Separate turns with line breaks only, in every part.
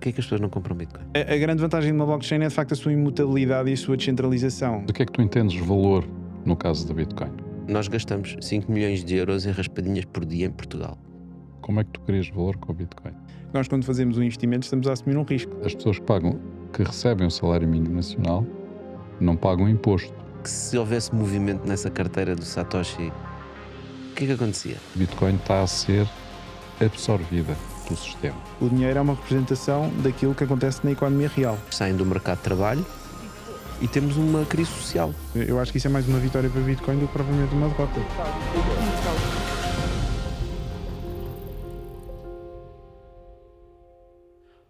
Porquê é que as pessoas não compram Bitcoin?
A grande vantagem de uma blockchain é de facto a sua imutabilidade e a sua descentralização.
Do que é que tu entendes valor no caso da Bitcoin?
Nós gastamos 5 milhões de euros em raspadinhas por dia em Portugal.
Como é que tu crias valor com o Bitcoin?
Nós, quando fazemos um investimento, estamos a assumir um risco.
As pessoas que recebem o salário mínimo nacional não pagam imposto.
Que se houvesse movimento nessa carteira do Satoshi, o que é que acontecia?
O Bitcoin está a ser absorvida pelo sistema.
O dinheiro é uma representação daquilo que acontece na economia real.
Saem do mercado de trabalho e temos uma crise social.
Eu acho que isso é mais uma vitória para o Bitcoin do que propriamente uma derrota.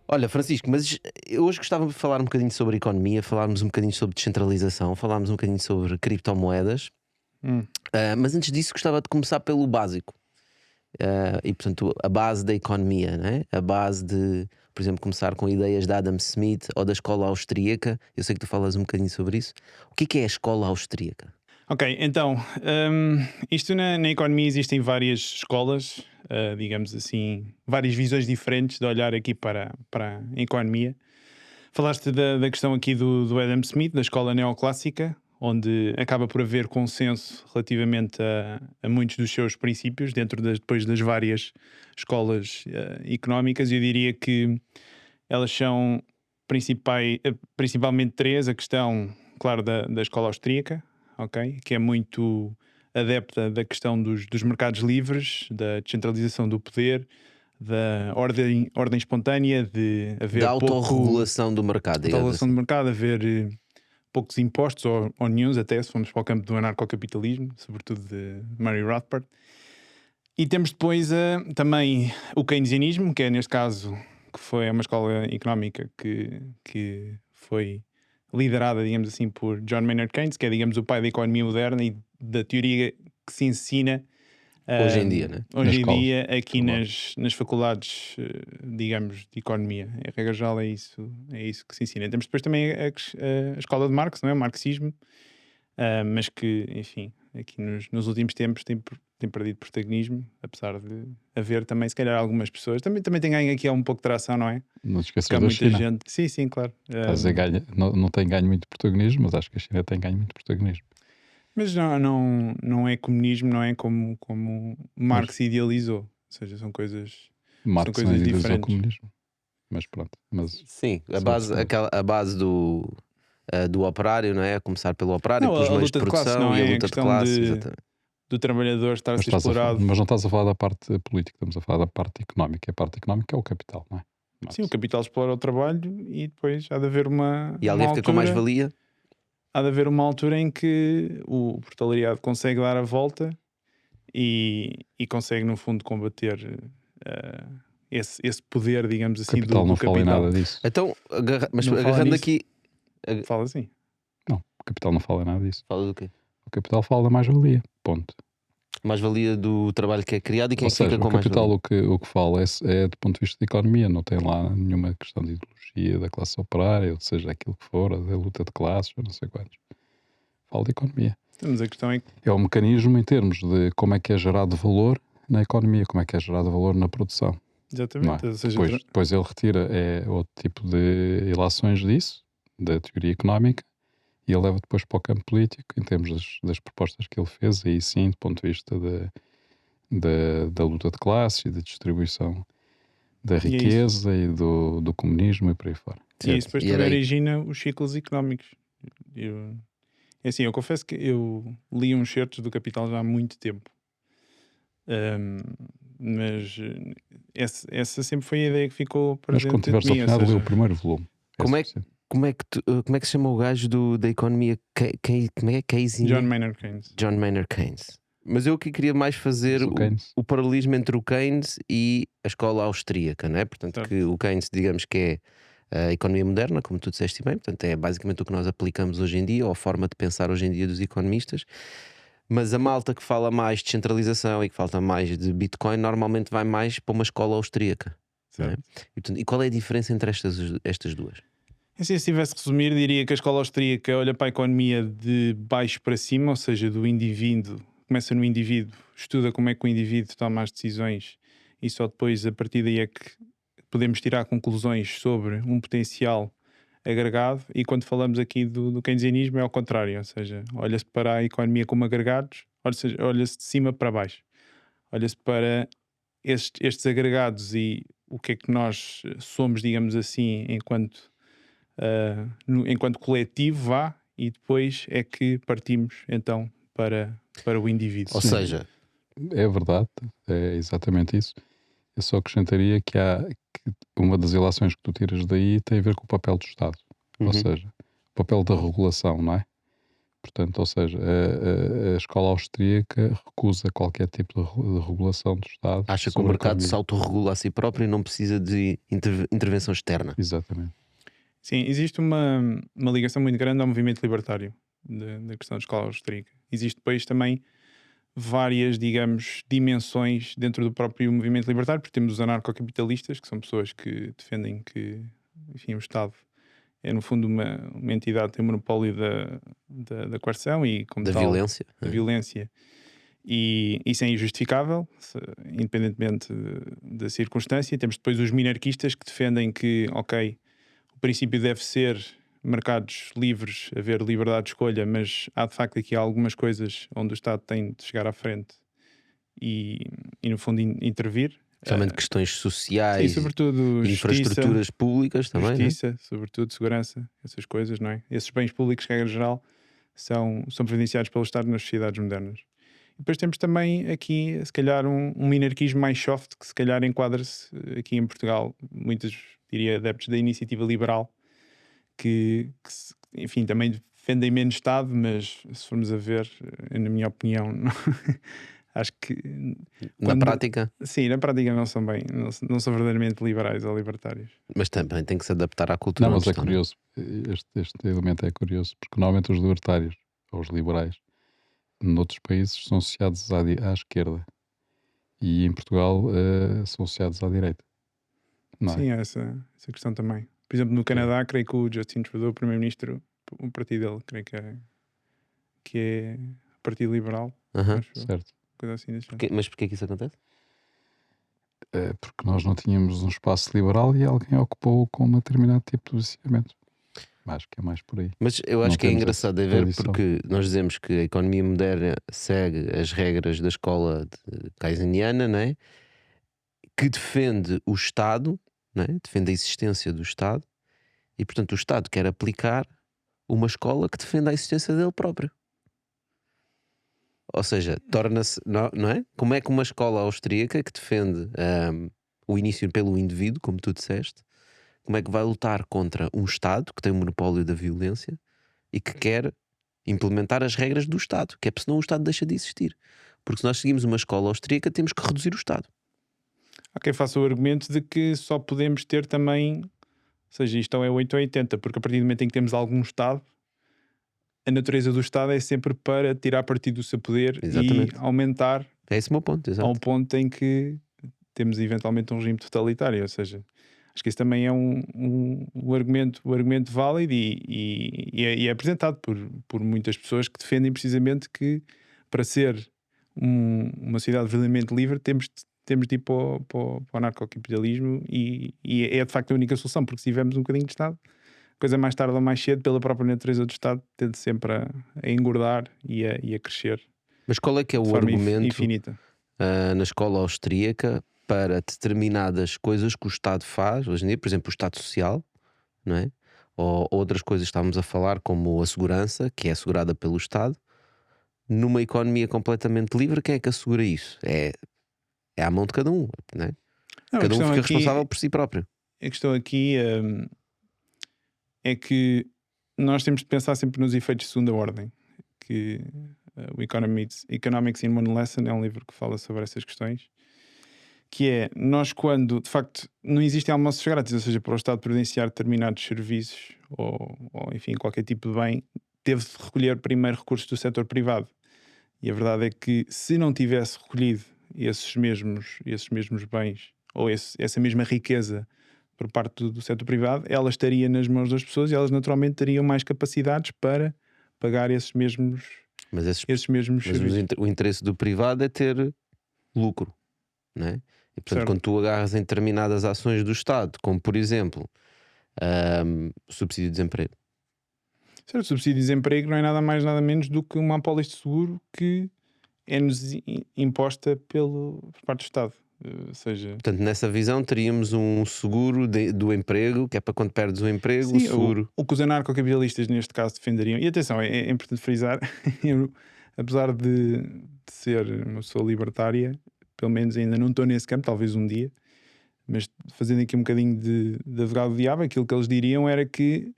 Olha, Francisco, mas eu hoje gostava de falar um bocadinho sobre economia, falarmos um bocadinho sobre descentralização, falarmos um bocadinho sobre criptomoedas. Mas antes disso gostava de começar pelo básico. E portanto a base da economia, né? A base de, por exemplo, começar com ideias de Adam Smith ou da escola austríaca. Eu sei que tu falas um bocadinho sobre isso. O que é a escola austríaca?
Ok, então, isto na economia existem várias escolas, digamos assim, várias visões diferentes de olhar aqui para a economia. Falaste da questão aqui do Adam Smith, da escola neoclássica, onde acaba por haver consenso relativamente a muitos dos seus princípios, dentro depois das várias escolas económicas. Eu diria que elas são principalmente três. A questão, claro, da escola austríaca, okay? Que é muito adepta da questão dos mercados livres, da descentralização do poder, da ordem espontânea, de haver
da autorregulação do mercado.
Autorregulação do mercado, haver poucos impostos ou nenhuns, até se formos para o campo do anarcocapitalismo, sobretudo de Murray Rothbard. E temos depois também o keynesianismo, que é neste caso que foi uma escola económica que foi liderada, digamos assim, por John Maynard Keynes, que é, digamos, o pai da economia moderna e da teoria que se ensina
hoje em dia, né?
Hoje em dia aqui nas faculdades, digamos, de economia. Em regra geral é isso que se ensina. Temos depois também a escola de Marx, não é? O marxismo, mas que, enfim, aqui nos últimos tempos tem perdido protagonismo, apesar de haver também, se calhar, algumas pessoas. Também tem ganho aqui um pouco de tração, não é?
Não te esqueças
Porque há
da
muita
China.
gente. Sim, claro.
Estás a ganhar, não tem ganho muito protagonismo, mas acho que a China tem ganho muito protagonismo.
Mas não é comunismo, não é como Marx idealizou. Ou seja, são coisas
Marx não idealizou
diferentes.
o comunismo. Mas pronto.
Sim, a base do operário, não é? A começar pelo operário, pelos meios de produção e a luta de classe.
Do trabalhador estar a ser explorado.
Mas não estás a falar da parte política, estamos a falar da parte económica. A parte económica é o capital, não é?
Sim, o capital explora o trabalho e depois há de haver uma.
E ali fica com mais valia.
Há de haver uma altura em que o proletariado consegue dar a volta e consegue, no fundo, combater esse poder, digamos assim, do capital.
Não fala em nada disso.
Então, mas agarrando aqui.
Fala assim.
Não, o capital não fala em nada disso.
Fala do quê?
O capital fala da mais-valia, ponto.
Mais-valia do trabalho que é criado e quem fica com
o capital
mais-valia.
o que fala é do ponto de vista da economia, não tem lá nenhuma questão de ideologia da classe operária, ou seja, aquilo que for, da luta de classes, ou não sei quantos. Fala de economia.
Mas a questão é que...
É um mecanismo em termos de como é que é gerado valor na economia, como é que é gerado valor na produção.
Exatamente.
Ou seja, depois ele retira outro tipo de ilações disso, da teoria económica, e ele leva depois para o campo político, em termos das propostas que ele fez, aí sim, do ponto de vista da luta de classes e da distribuição da riqueza e do comunismo e por aí fora.
Sim, isso depois também origina os ciclos económicos. Assim, eu confesso que eu li uns certos do Capital já há muito tempo. Mas essa sempre foi a ideia que ficou presente.
Mas quando tiveres a oportunidade de ler o primeiro volume.
Como é que se chama o gajo da economia? Como é que é?
John Maynard Keynes.
John Maynard Keynes. Mas eu aqui queria mais fazer o paralelismo entre o Keynes e a escola austríaca, não é? Portanto, que o Keynes, digamos que é a economia moderna, como tu disseste bem, portanto é basicamente o que nós aplicamos hoje em dia, ou a forma de pensar hoje em dia dos economistas. Mas a malta que fala mais de descentralização e que fala mais de Bitcoin normalmente vai mais para uma escola austríaca, não é? E qual é a diferença entre estas duas?
Assim, se tivesse que resumir, diria que a escola austríaca olha para a economia de baixo para cima, ou seja, do indivíduo, começa no indivíduo, estuda como é que o indivíduo toma as decisões e só depois, a partir daí, é que podemos tirar conclusões sobre um potencial agregado, e quando falamos aqui do keynesianismo é ao contrário, ou seja, olha-se para a economia como agregados, olha-se de cima para baixo, olha-se para estes agregados e o que é que nós somos, digamos assim, enquanto coletivo, e depois é que partimos então para o indivíduo.
Ou seja,
é verdade, é exatamente isso. Eu só acrescentaria que uma das ilações que tu tiras daí tem a ver com o papel do Estado, ou seja, o papel da regulação, não é? Portanto, ou seja, a escola austríaca recusa qualquer tipo de regulação do Estado.
Acha que o mercado se autorregula a si próprio e não precisa de intervenção externa.
Exatamente.
Sim, existe uma ligação muito grande ao movimento libertário da questão da escola austríaca. Existe depois também várias, digamos, dimensões dentro do próprio movimento libertário, porque temos os anarcocapitalistas, que são pessoas que defendem que, enfim, o Estado é no fundo uma entidade que tem monopólio da coerção e como
da
tal,
violência.
da violência, e isso é injustificável, independentemente da circunstância. Temos depois os minarquistas que defendem que, ok, o princípio deve ser mercados livres, haver liberdade de escolha, mas há de facto aqui algumas coisas onde o Estado tem de chegar à frente e no fundo intervir.
Especialmente questões sociais,
sim, sobretudo
infraestruturas públicas também.
Justiça, né? Sobretudo segurança, essas coisas, não é? Esses bens públicos, que, regra geral, são providenciados pelo Estado nas sociedades modernas. E depois temos também aqui, se calhar, um minarquismo mais soft, que se calhar enquadra-se aqui em Portugal, muitos, diria, adeptos da iniciativa liberal, que enfim, também defendem menos Estado, mas se formos a ver, na minha opinião, acho que
na prática,
sim, na prática não são verdadeiramente liberais ou libertários.
Mas também tem que se adaptar à cultura.
Não, mas é curioso, este elemento é curioso, porque normalmente os libertários ou os liberais noutros países são associados à esquerda e em Portugal são associados à direita. Não é?
Sim, essa questão também. Por exemplo, no Canadá, creio que o Justin Trudeau, o primeiro-ministro, o partido dele, creio que é o Partido Liberal.
Certo.
Coisa assim desse
mas porquê que isso acontece?
Porque nós não tínhamos um espaço liberal e alguém ocupou com um determinado tipo de posicionamento. Acho que é mais por aí.
Mas eu acho que é engraçado de ver, porque nós dizemos que a economia moderna segue as regras da escola keynesiana, não é? Que defende o Estado, não é? Defende a existência do Estado, e portanto o Estado quer aplicar uma escola que defende a existência dele próprio. Ou seja, torna-se, não é? Como é que uma escola austríaca que defende o início pelo indivíduo, como tu disseste, como é que vai lutar contra um Estado que tem o monopólio da violência e que quer implementar as regras do Estado, que é porque senão o Estado deixa de existir. Porque se nós seguimos uma escola austríaca, temos que reduzir o Estado.
Há quem faça o argumento de que só podemos ter também, ou seja, isto é 8 ou 80, porque a partir do momento em que temos algum Estado, a natureza do Estado é sempre para tirar partido do seu poder. Exatamente. E aumentar.
É esse o meu ponto, exato.
Ao ponto em que temos eventualmente um regime totalitário, ou seja, acho que isso também é um argumento válido e é apresentado por muitas pessoas que defendem precisamente que para ser uma sociedade verdadeiramente livre temos de ir para o anarcocapitalismo e é de facto a única solução, porque se tivermos um bocadinho de Estado, coisa mais tarde ou mais cedo, pela própria natureza do Estado, tende sempre a engordar e a crescer.
Mas qual é que é o argumento infinita na escola austríaca para determinadas coisas que o Estado faz hoje em dia, por exemplo, o Estado Social, não é? Ou outras coisas que estávamos a falar, como a segurança, que é assegurada pelo Estado, numa economia completamente livre, quem é que assegura isso? É à mão de cada um, não é?
Não,
cada um fica responsável por si próprio.
A questão aqui é que nós temos de pensar sempre nos efeitos de segunda ordem, que o Economics in One Lesson é um livro que fala sobre essas questões, que é, nós quando, de facto, não existem almoços grátis, ou seja, para o Estado providenciar determinados serviços ou enfim, qualquer tipo de bem, teve de recolher primeiro recursos do setor privado. E a verdade é que se não tivesse recolhido esses mesmos bens ou essa mesma riqueza por parte do setor privado, ela estaria nas mãos das pessoas e elas naturalmente teriam mais capacidades para pagar esses mesmos serviços.
O interesse do privado é ter lucro, não é? E, portanto,
Certo.
quando tu agarras em determinadas ações do Estado, como por exemplo subsídio de desemprego,
Certo, o subsídio de desemprego não é nada mais nada menos do que uma apólice de seguro que é-nos imposta por parte do Estado. Ou seja,
portanto, nessa visão teríamos um seguro do emprego, que é para quando perdes o emprego, o
sim,
seguro.
o que os anarcocapitalistas neste caso defenderiam, e atenção, é importante frisar, eu, apesar de ser uma pessoa libertária, pelo menos ainda não estou nesse campo, talvez um dia, mas fazendo aqui um bocadinho de advogado do diabo, aquilo que eles diriam era que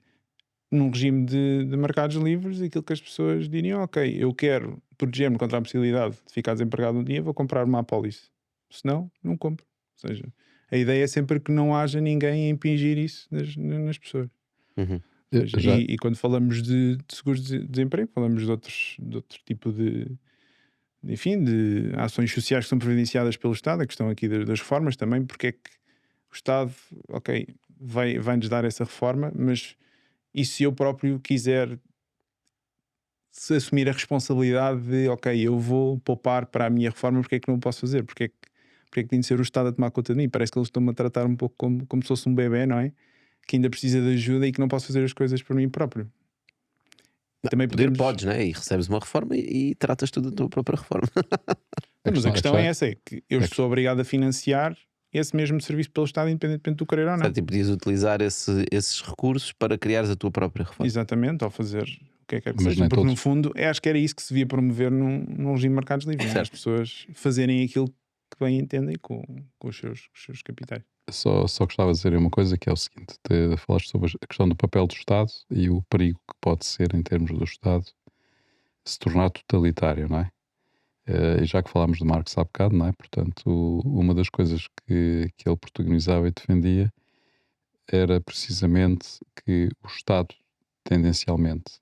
num regime de mercados livres, aquilo que as pessoas diriam, ok, eu quero proteger-me contra a possibilidade de ficar desempregado um dia, vou comprar uma apólice. Senão, não compro. Ou seja, a ideia é sempre que não haja ninguém a impingir isso nas pessoas.
Uhum.
Ou seja, e quando falamos de seguros de desemprego, falamos de outro tipo enfim, de ações sociais que são providenciadas pelo Estado, a questão aqui das reformas também, porque é que o Estado, ok, vai-nos dar essa reforma, mas e se eu próprio quiser assumir a responsabilidade de, ok, eu vou poupar para a minha reforma, porque é que não o posso fazer? Porque é que tem de ser o Estado a tomar conta de mim? Parece que eles estão-me a tratar um pouco como se fosse um bebê, não é? Que ainda precisa de ajuda e que não posso fazer as coisas por mim próprio. Também
Podes, né? E recebes uma reforma e tratas tudo da tua própria reforma.
Mas a questão é essa, é que eu sou obrigado a financiar esse mesmo serviço pelo Estado, independentemente do querer ou não.
Portanto, podias utilizar esses recursos para criares a tua própria reforma.
Exatamente, ao fazer o que é que
Mas
seja.
nem
Porque
todos.
no fundo, acho que era isso que se devia promover num regime de mercados livres, né? As pessoas fazerem aquilo que bem entendem com os seus capitais.
Só gostava de dizer uma coisa, que é o seguinte: falaste sobre a questão do papel do Estado e o perigo que pode ser em termos do Estado se tornar totalitário, não é? E já que falámos de Marx há bocado, não é? Portanto, uma das coisas que ele protagonizava e defendia era precisamente que o Estado tendencialmente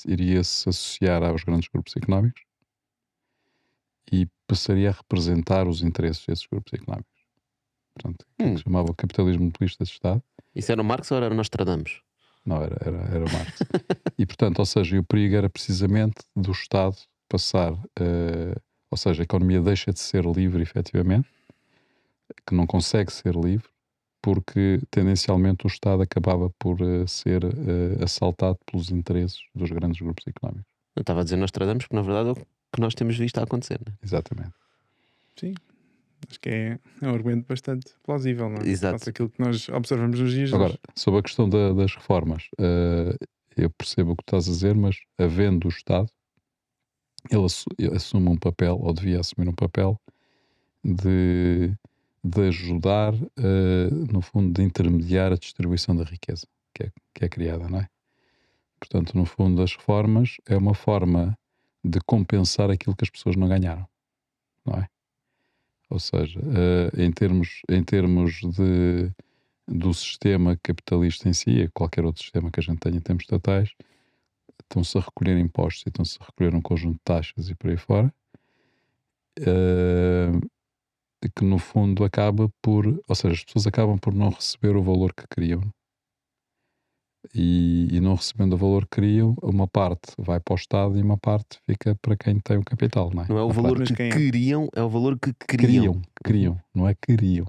iria-se associar aos grandes grupos económicos e passaria a representar os interesses desses grupos económicos. Portanto, aquilo que se chamava o capitalismo monopolista de Estado.
Isso era o Marx ou era Nostradamus?
Não, era Marx. E, portanto, ou seja, o perigo era precisamente do Estado passar, ou seja, a economia deixa de ser livre, efetivamente, que não consegue ser livre, porque tendencialmente o Estado acabava por ser assaltado pelos interesses dos grandes grupos económicos.
Eu estava a dizer Nostradamus, porque na verdade é o que nós temos visto a acontecer, né?
Exatamente.
Sim, acho que é um argumento bastante plausível, não é?
Exato.
Faça aquilo que nós observamos nos dias de
Agora,
hoje.
sobre a questão das reformas, eu percebo o que estás a dizer, mas havendo o Estado, ele assume um papel, ou devia assumir um papel, de ajudar, no fundo, de intermediar a distribuição da riqueza que é criada, não é? Portanto, no fundo, as reformas é uma forma de compensar aquilo que as pessoas não ganharam, não é? Ou seja, em termos do sistema capitalista em si, qualquer outro sistema que a gente tenha em termos estatais, estão-se a recolher impostos e estão-se a recolher um conjunto de taxas e por aí fora, que no fundo acaba por, ou seja, as pessoas acabam por não receber o valor que queriam, e não recebendo o valor que queriam, uma parte vai para o Estado e uma parte fica para quem tem o capital, não é?
Não é o valor que queriam, é o valor que queriam.
Queriam, não é queriam.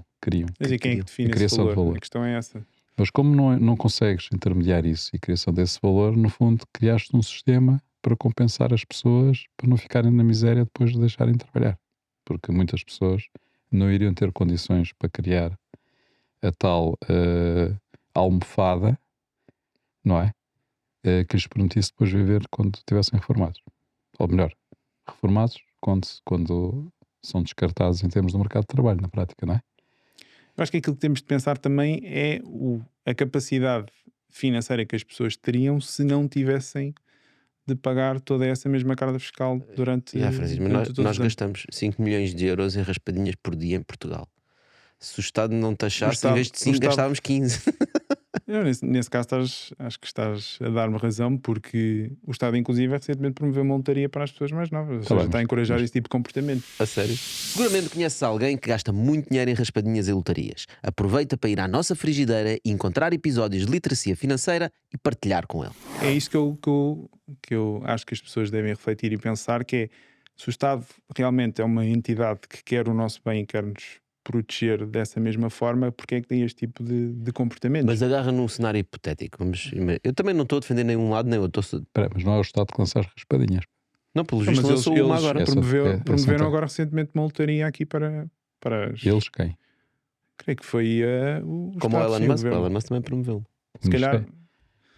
Mas e quem é que define esse valor? A questão é essa.
Mas como não consegues intermediar isso e a criação desse valor, no fundo criaste um sistema para compensar as pessoas para não ficarem na miséria depois de deixarem de trabalhar. Porque muitas pessoas não iriam ter condições para criar a tal almofada, não é? Que lhes permitisse depois viver quando estivessem reformados. Ou melhor, reformados quando são descartados em termos do mercado de trabalho, na prática, não é?
Eu acho que aquilo que temos de pensar também é a capacidade financeira que as pessoas teriam se não tivessem de pagar toda essa mesma carga fiscal durante,
Francisco,
durante
nós gastamos 5 milhões de euros em raspadinhas por dia em Portugal. Se o Estado não taxasse, em vez de 5 gastávamos 15.
Nesse caso acho que estás a dar-me razão, porque o Estado inclusive recentemente promoveu uma lotaria para as pessoas mais novas, ou seja, está a encorajar esse tipo de comportamento.
A sério? Seguramente conheces alguém que gasta muito dinheiro em raspadinhas e lotarias. Aproveita para ir à nossa frigideira e encontrar episódios de literacia financeira e partilhar com ele.
É isso que eu acho que as pessoas devem refletir e pensar, que é Se o Estado realmente é uma entidade que quer o nosso bem e quer-nos proteger dessa mesma forma, porque é que tem este tipo de comportamentos?
Mas agarra num cenário hipotético. Eu também não estou a defender nenhum lado, nem eu estou.
Espera, mas não é o Estado que lança as raspadinhas.
Não, pelo
Não,
visto
mas
lançou uma agora.
promoveram agora recentemente uma lotaria aqui para as...
Eles quem?
Creio que foi o
Como o
Estado,
Elon
sim,
Musk. O
governo.
Elon Musk também promoveu.
Se calhar,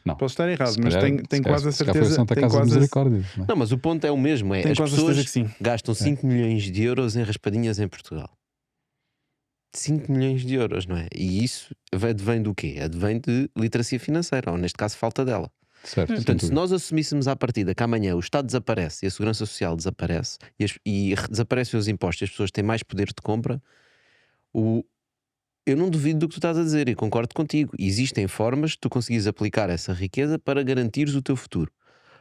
Não.
posso estar errado,
Se
mas
calhar-
tenho quase a
se calhar foi
certeza.
Santa
Tenho
Casa de
quase a,
Misericórdia. Não é?
Não, mas o ponto é o mesmo. É,
tenho
as
quase a certeza
pessoas
que sim.
gastam 5 milhões de euros em raspadinhas em Portugal. 5 milhões de euros, não é? E isso advém do quê? Advém de literacia financeira, ou neste caso falta dela.
Certo,
Portanto,
sem
se nós assumíssemos à partida que amanhã o Estado desaparece e a Segurança Social desaparece e desaparecem os impostos e as pessoas têm mais poder de compra, eu não duvido do que tu estás a dizer e concordo contigo. Existem formas de tu conseguires aplicar essa riqueza para garantires o teu futuro.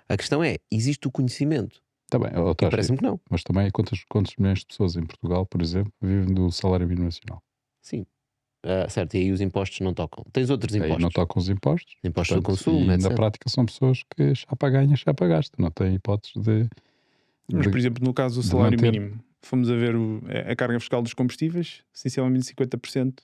A questão é, existe o conhecimento?
Tá bem,
E parece-me que não.
mas também quantos milhões de pessoas em Portugal, por exemplo, vivem do salário mínimo nacional?
Sim. Certo, e aí os impostos não tocam. Tens outros
Aí
impostos.
não tocam os impostos.
Impostos do
portanto,
consumo,
e
etc.
na prática são pessoas que chapa ganha, chapa gasta. Não têm hipótese de...
Mas, por exemplo, no caso do
de
salário
manter.
mínimo, fomos a ver a carga fiscal dos combustíveis, essencialmente 50%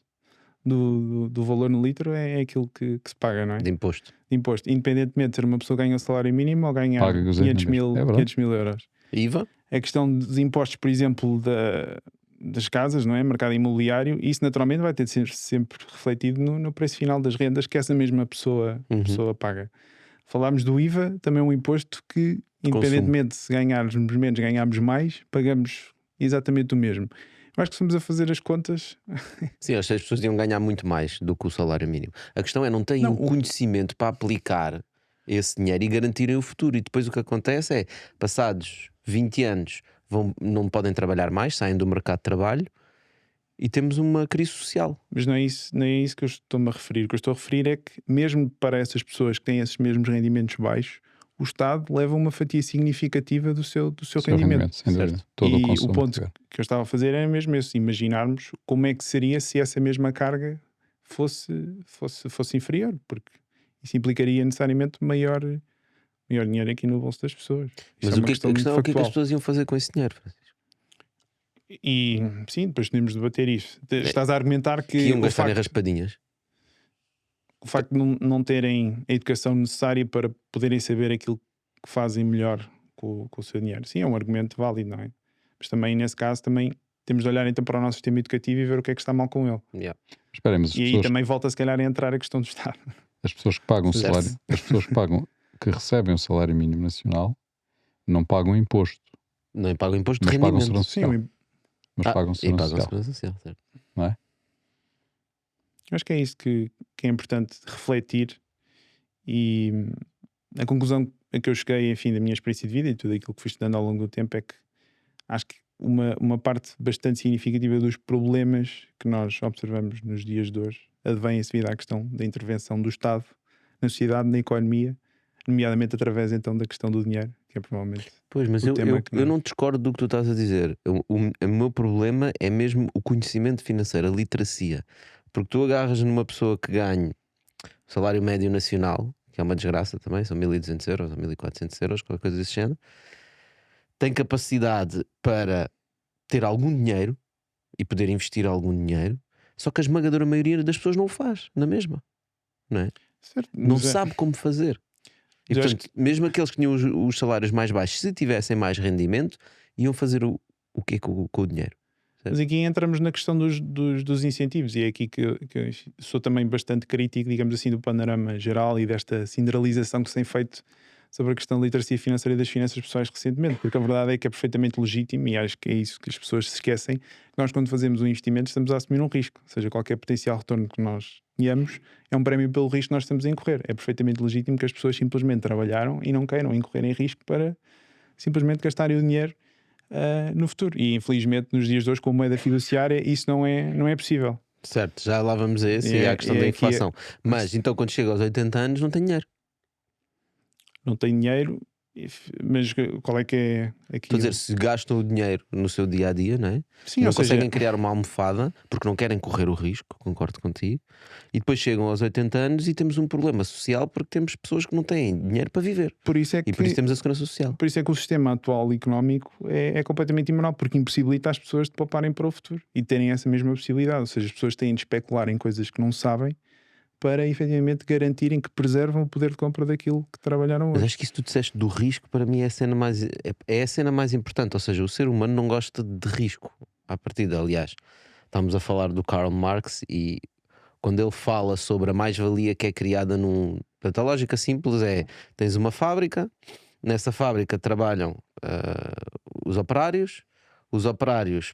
do valor no litro é aquilo que se paga, não é?
De imposto.
De imposto. Independentemente de ser uma pessoa que ganha o salário mínimo ou ganhar
Paga
500 mil,
é verdade.
500 mil euros.
IVA?
A questão dos impostos, por exemplo, das casas, não é? Mercado imobiliário, isso naturalmente vai ter de ser sempre refletido no preço final das rendas que essa mesma pessoa paga. Falámos do IVA, também é um imposto que, independentemente se ganharmos menos, ganharmos mais, pagamos exatamente o mesmo. Eu acho que estamos a fazer as contas.
Sim, as pessoas iam ganhar muito mais do que o salário mínimo. A questão é, não têm o conhecimento para aplicar esse dinheiro e garantirem o futuro. E depois o que acontece é, passados 20 anos, não podem trabalhar mais, saem do mercado de trabalho e temos uma crise social.
Mas não é isso que eu estou-me a referir. O que eu estou a referir é que, mesmo para essas pessoas que têm esses mesmos rendimentos baixos, o Estado leva uma fatia significativa do seu rendimento.
Sem dúvida. Todo
e
o consumo.
O ponto que eu estava a fazer era mesmo esse: imaginarmos como é que seria se essa mesma carga fosse inferior, porque isso implicaria necessariamente maior dinheiro aqui no bolso das pessoas.
Mas a questão é o que é que as pessoas iam fazer com esse dinheiro, Francisco?
E sim, depois podemos debater isso. Estás a argumentar que
iam gastar em raspadinhas.
O facto de não terem a educação necessária para poderem saber aquilo que fazem melhor com o seu dinheiro. Sim, é um argumento válido, não é? Mas também, nesse caso, também temos de olhar então para o nosso sistema educativo e ver o que é que está mal com ele.
Yeah.
E aí também volta se calhar a entrar a questão do Estado.
As pessoas que pagam o salário, as pessoas que recebem o salário mínimo nacional não pagam imposto.
Não pagam imposto
mas
de
pagam
rendimento.
Social. Mas pagam Segurança
Social, certo.
Não é?
Acho que é isso que é importante refletir, e a conclusão a que eu cheguei, enfim, da minha experiência de vida e tudo aquilo que fui estudando ao longo do tempo é que acho que uma parte bastante significativa dos problemas que nós observamos nos dias de hoje advém-se devido à questão da intervenção do Estado na sociedade, na economia, nomeadamente através então da questão do dinheiro, que é provavelmente...
Pois, mas eu não discordo do que tu estás a dizer. O meu problema é mesmo o conhecimento financeiro, a literacia. Porque tu agarras numa pessoa que ganha o salário médio nacional, que é uma desgraça também, são 1.200 euros ou 1.400 euros, qualquer coisa desse género, tem capacidade para ter algum dinheiro e poder investir algum dinheiro, só que a esmagadora maioria das pessoas não o faz, na mesma, não é?
Certo,
não sabe como fazer. E portanto, mesmo aqueles que tinham os salários mais baixos, se tivessem mais rendimento, iam fazer o quê com o dinheiro?
Mas aqui entramos na questão dos incentivos, e é aqui que eu sou também bastante crítico, digamos assim, do panorama geral e desta sinderalização que se tem feito sobre a questão da literacia financeira e das finanças pessoais recentemente, porque a verdade é que é perfeitamente legítimo, e acho que é isso que as pessoas se esquecem, que nós, quando fazemos um investimento, estamos a assumir um risco, ou seja, qualquer potencial retorno que nós tenhamos é um prémio pelo risco que nós estamos a incorrer. É perfeitamente legítimo que as pessoas simplesmente trabalharam e não queiram incorrer em risco para simplesmente gastarem o dinheiro no futuro. E infelizmente nos dias de hoje, com a moeda fiduciária, isso não é possível.
Certo, já lá vamos a esse e à questão da inflação. Mas então quando chega aos 80 anos não tem dinheiro.
Não tem dinheiro, Mas qual é que é aqui?
Estou a dizer, se gastam o dinheiro no seu dia a dia, não é?
Sim,
Não conseguem criar uma almofada porque não querem correr o risco, concordo contigo, e depois chegam aos 80 anos e temos um problema social porque temos pessoas que não têm dinheiro para viver.
Por isso é que,
E por isso temos a segurança social.
Por isso é que o sistema atual económico é completamente imoral, porque impossibilita as pessoas de pouparem para o futuro e terem essa mesma possibilidade. Ou seja, as pessoas têm de especular em coisas que não sabem para efetivamente garantirem que preservam o poder de compra daquilo que trabalharam
Mas
hoje.
acho que isso que tu disseste do risco, para mim é a cena mais, é a cena mais importante. Ou seja, o ser humano não gosta de risco à partida. Aliás, estamos a falar do Karl Marx e quando ele fala sobre a mais-valia que é criada num... Portanto, a lógica simples é: tens uma fábrica, nessa fábrica trabalham os operários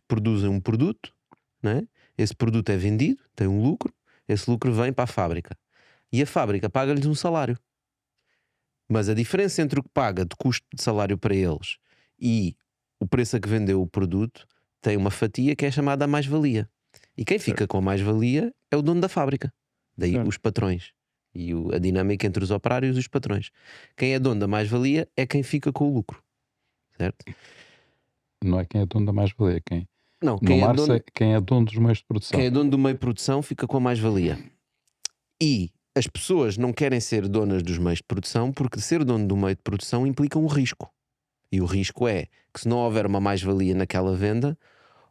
produzem um produto, né? Esse produto é vendido, tem um lucro, esse lucro vem para a fábrica e a fábrica paga-lhes um salário. Mas a diferença entre o que paga de custo de salário para eles e o preço a que vendeu o produto tem uma fatia que é chamada a mais-valia. E quem fica com a mais-valia é o dono da fábrica. Daí os patrões. E a dinâmica entre os operários e os patrões. Quem é dono da mais-valia é quem fica com o lucro. Certo?
Não é quem é dono da mais-valia, quem...
Não,
quem é dono dos meios de produção.
Quem é dono do meio de produção fica com a mais-valia. E as pessoas não querem ser donas dos meios de produção porque ser dono do meio de produção implica um risco. E o risco é que se não houver uma mais-valia naquela venda,